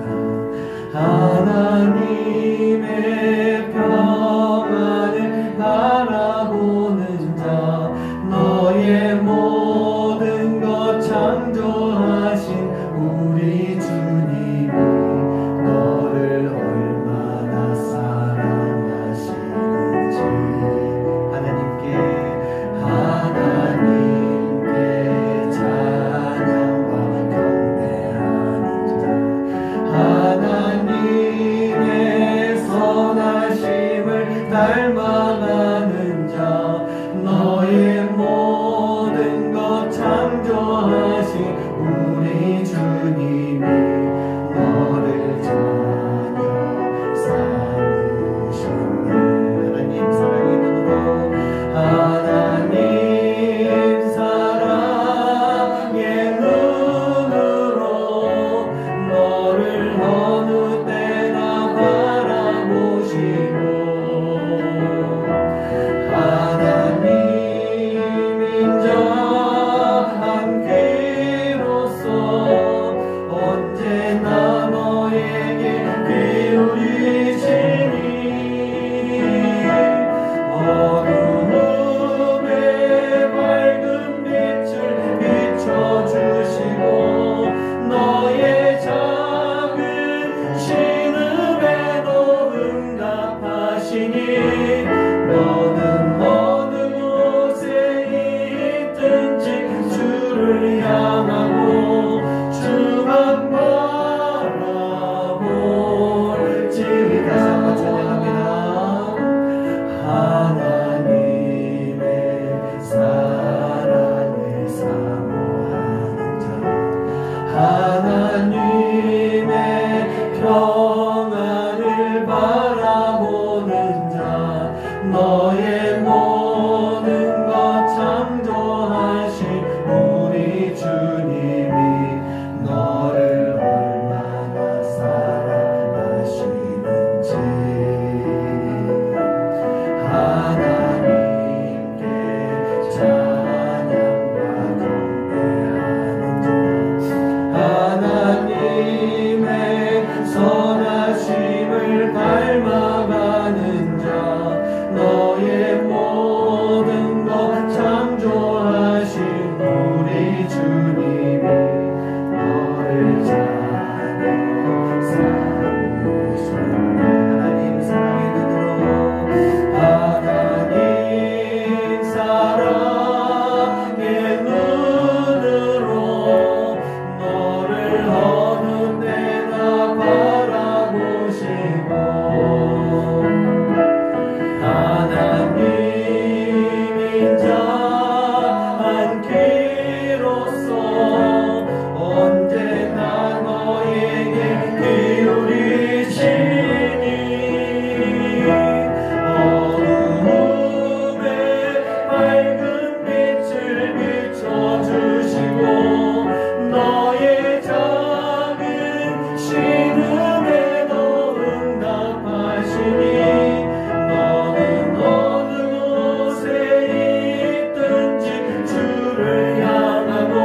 하나님의 평안을 바라보는 자, 너의 모든 것 창조하신 우리 주님이 너를 얼마나 사랑하시는지, 하나님께 찬양과 경배하는 자, 하나님의 선하심을 닮아가는 자, 너의 모든 것 창조하신 우리 주님이 너를 전혀 삼으셨네. 하나님 사랑의 눈으로, 하나님 사랑의 눈으로 너를 어느 때나 바라보시고 바라보는 자 너의 모든 것 창조하신 우리 주님이 너를 얼마나 사랑하시는지 하나님께 찬양과 경배하는 자 하나님의 선하심을 닮아가는 자 너의 모든 것 창조하신 우리 주님이 너를 찬양 삼으시네 하나님 사랑의 눈으로 하나님 사랑의 눈으로 너를 어느 때나 바라보시고 하나님인 자 않기로써 언제나 너에게 기울이시니 어둠에 밝은 빛을 비춰주시고 너의 작은 신음에도 응답하시니 너는 어느 곳에 있든지 주를 향하고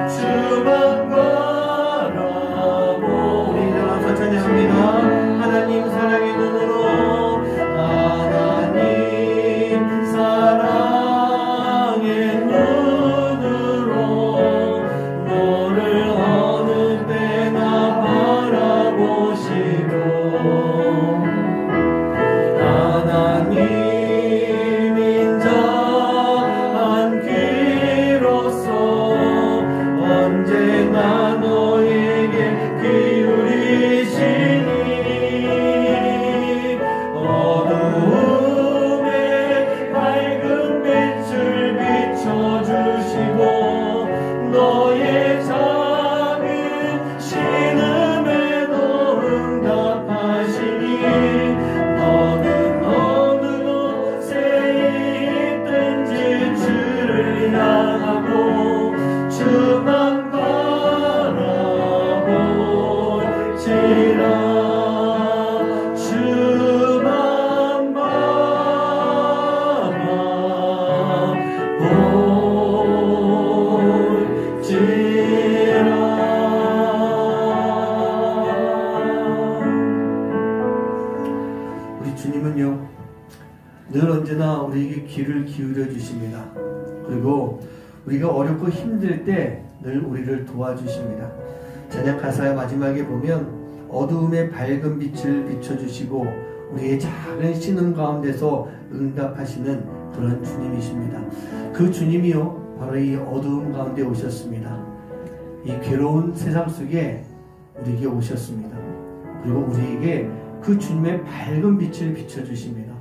주만 바라보 우리 나와서 찬양합니다. 하나님 사랑의 눈으로 하나님 사랑의 눈으로 너를 어느 때나 바라보시고 하나님인 자 않기로써 언제나 너에게 기울이시니 어둠에 밝은 빛을 비춰주시고 너의 작은 신음에도 응답하시니 너는 어느 곳에 있든지 주를 향하고 주만 바라볼지라 주만 바라볼지라 우리 주님은요 늘 언제나 우리에게 귀를 기울여 주십니다. 그리고 우리가 어렵고 힘들 때 늘 우리를 도와주십니다. 찬양 가사의 마지막에 보면 어두움에 밝은 빛을 비춰주시고 우리의 작은 신음 가운데서 응답하시는 그런 주님이십니다. 그 주님이요 바로 이 어두움 가운데 오셨습니다. 이 괴로운 세상 속에 우리에게 오셨습니다. 그리고 우리에게 그 주님의 밝은 빛을 비춰주십니다.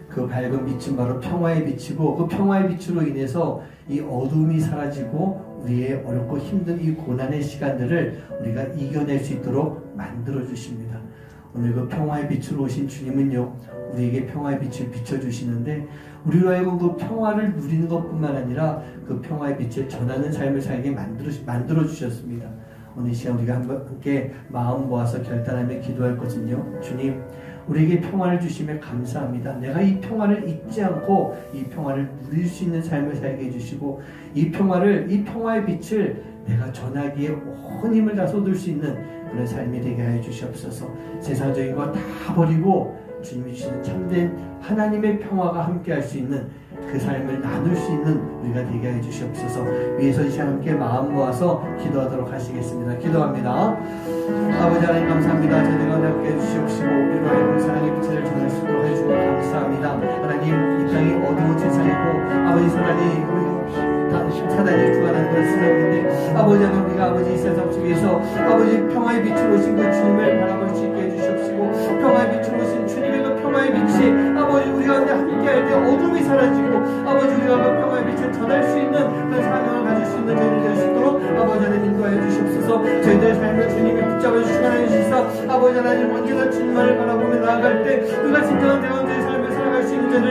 그 밝은 빛은 바로 평화의 빛이고 그 평화의 빛으로 인해서 이 어둠이 사라지고 우리의 어렵고 힘든 이 고난의 시간들을 우리가 이겨낼 수 있도록 만들어 주십니다. 오늘 그 평화의 빛으로 오신 주님은요 우리에게 평화의 빛을 비춰주시는데 우리로 하여금 그 평화를 누리는 것뿐만 아니라 그 평화의 빛을 전하는 삶을 살게 만들어 주셨습니다. 오늘 이 시간 우리가 함께 마음 모아서 결단하며 기도할 것은요 주님 우리에게 평화를 주시며 감사합니다. 내가 이 평화를 잊지 않고 이 평화를 누릴 수 있는 삶을 살게 해주시고 이 평화의 빛을 내가 전하기에 온 힘을 다 쏟을 수 있는 그런 삶이 되게 하여 주시옵소서. 세상적인 거 다 버리고 주님이 주시는 참된 하나님의 평화가 함께 할 수 있는 그 삶을 나눌 수 있는 우리가 되게 하여 주시옵소서. 위에서 이 시간 함께 마음 모아서 기도하도록 하시겠습니다. 기도합니다. 아버지 하나님 감사합니다. 저희가 함께 해주시옵시고 우리로 하여금 사랑의 빛을 전할 수 있도록 해주시고 감사합니다. 하나님 이 땅이 어두운 세상이고 아버지 하나님 사단이 주관하는 그런 세상인데 아버지 하나님 우리가 아버지 이 세상 속에서 아버지 평화의 빛으로 오신 그 주님을 바라볼 수 있게 해주시옵시고 평화의 빛으로 오신 주님의 그 평화의 빛이 아버지 우리 가운데 함께 할 때 어둠이 사라지고 아버지 우리가 그 평화의 빛을 전할 수 있는 그런 사명을 가질 수 있는 저희들 될 수 있도록 아버지 하나님 인도하여 주시옵소서. 저희들의 삶을 주님이 붙잡아 주시고 하나님 주시사 아버지 하나님 언제나 주님만을 바라보며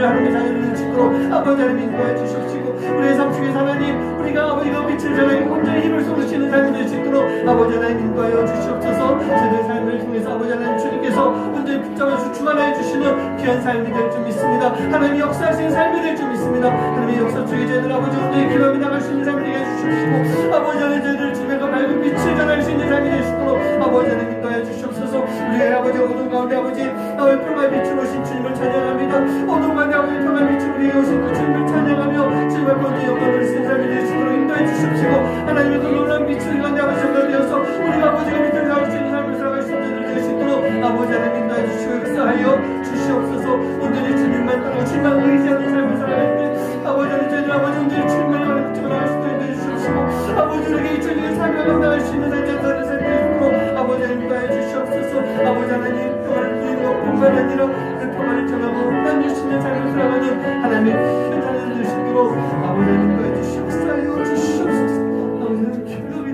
하나님의 자녀를 될 수 있도록 아버지 하나님 인도해 주시옵시고 우리의 삶 속에서 하나님 우리가 아버지가 빛을 전하고 온전히 힘을 쏟으시는 삶이 될 수 있도록 아버지 하나님 인도하여 주시옵소서. 저들의 삶을 통해서 아버지 하나님 주님께서 온전히 붙잡아서 주관하여 주시는 귀한 삶이 될 줄 믿습니다. 하나님 역사하시는 삶이 될 줄 믿습니다. 하나님의 역사 속에 저희들 아버지 온전히 기업이 나갈 수 있는 삶이 되게 해주시옵시고 아버지 하나님 저희들 주님과 밝은 빛을 전할 수 있는 삶이 될 수 있도록 아버지 하나님 인도하여 주시옵소서. 우리의 아버지 어둠 가운데 아버지 나의 평화의 빛으로 오신 주님을 찬양합니다. 어둠 가운데 아버지 평화의 빛으로 우리에게 오신 그 주님을 찬양하며 주님의 권세 영광을 쓴 삶이 될 수 있도록 인도해 주시옵시고 하나님의 그 놀라운 빛을 가운데 아버지 전달되어서 우리가 아버지가 믿음을 살아갈 수 있는 삶을 살아갈 수 있는 될 수 있도록 아버지 하나님 인도해 주시고 역사하여 주시옵소서. 온전히 주님만 따라 주님만 의지하는 삶을 살아갈 때 아버지 하나님 저희들 아버지 온전히 주님만 따라 붙잡아갈 수 있도록 인도해 주시옵시고 아버지 우리에게 이천년의 삶을 감당할 수 있는 삶을 살아갈 수 있도록 아버지 하나님 인도해 주시옵소서. 아버지 하나님 평화를 누리고 뿐만 아니라 그 평화를 전하고 나눌 수 있는 삶을 살아가는 하나님의 현장을 될 수 있도록 아버지 하나님 인도해 주시옵소서. 아버지 하나님 기도를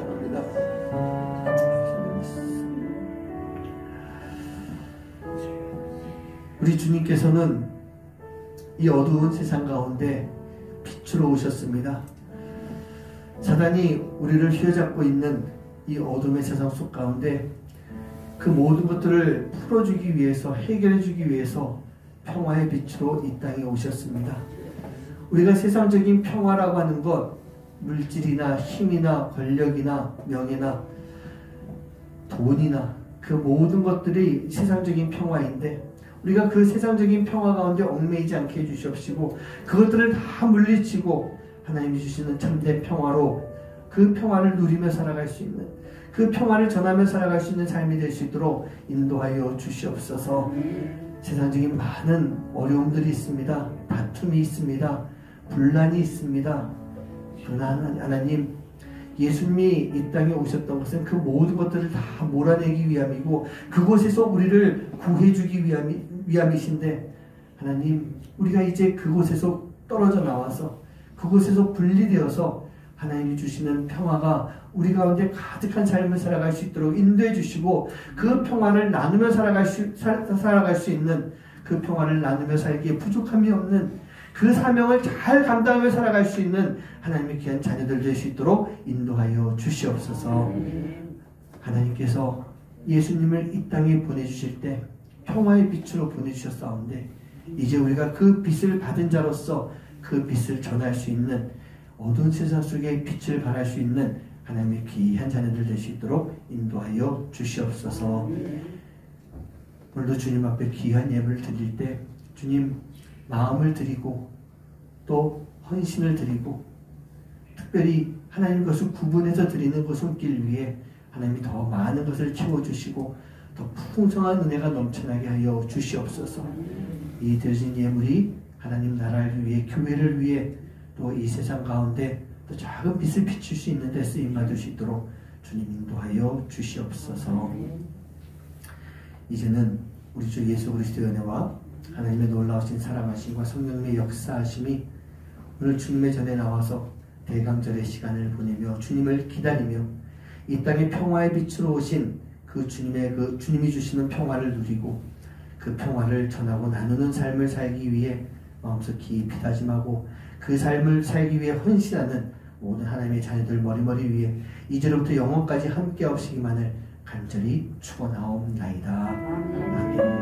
합니다. 우리 주님께서는 이 어두운 세상 가운데 빛으로 오셨습니다. 사단이 우리를 휘어잡고 있는 이 어둠의 세상 속 가운데 그 모든 것들을 풀어주기 위해서 해결해주기 위해서 평화의 빛으로 이 땅에 오셨습니다. 우리가 세상적인 평화라고 하는 것 물질이나 힘이나 권력이나 명예나 돈이나 그 모든 것들이 세상적인 평화인데 우리가 그 세상적인 평화 가운데 얽매이지 않게 해주시옵시고 그것들을 다 물리치고 하나님이 주시는 참된 평화로 그 평화를 누리며 살아갈 수 있는 그 평화를 전하며 살아갈 수 있는 삶이 될 수 있도록 인도하여 주시옵소서. 세상적인 많은 어려움들이 있습니다. 다툼이 있습니다. 분란이 있습니다. 그러나 하나님 예수님이 이 땅에 오셨던 것은 그 모든 것들을 다 몰아내기 위함이고 그곳에서 우리를 구해주기 위함이신데 하나님 우리가 이제 그곳에서 떨어져 나와서 그곳에서 분리되어서 하나님이 주시는 평화가 우리 가운데 가득한 삶을 살아갈 수 있도록 인도해 주시고 그 평화를 나누며 살아갈 수 있는 그 평화를 나누며 살기에 부족함이 없는 그 사명을 잘 감당하며 살아갈 수 있는 하나님의 귀한 자녀들 될 수 있도록 인도하여 주시옵소서. 하나님께서 예수님을 이 땅에 보내주실 때 평화의 빛으로 보내주셨사온데 이제 우리가 그 빛을 받은 자로서 그 빛을 전할 수 있는 어두운 세상 속에 빛을 발할 수 있는 하나님의 귀한 자녀들 될 수 있도록 인도하여 주시옵소서. 오늘도 주님 앞에 귀한 예물을 드릴 때 주님 마음을 드리고 또 헌신을 드리고 특별히 하나님 것을 구분해서 드리는 그 손길 위에 하나님이 더 많은 것을 채워주시고 더 풍성한 은혜가 넘쳐나게 하여 주시옵소서. 이 드려진 예물이 하나님 나라를 위해 교회를 위해 또 이 세상 가운데 또 작은 빛을 비출 수 있는 데 쓰임받을 수 있도록 주님 인도하여 주시옵소서. 이제는 우리 주 예수 그리스도의 은혜와 하나님의 놀라우신 사랑하심과 성령의 역사하심이 오늘 주님의 전에 나와서 대강절의 시간을 보내며 주님을 기다리며 이 땅의 평화의 빛으로 오신 그 주님이 주시는 평화를 누리고 그 평화를 전하고 나누는 삶을 살기 위해 마음속 깊이 다짐하고 그 삶을 살기 위해 헌신하는 모든 하나님의 자녀들 머리머리 위에 이제로부터 영원까지 함께 하시기만을 간절히 축원하옵나이다. 아멘.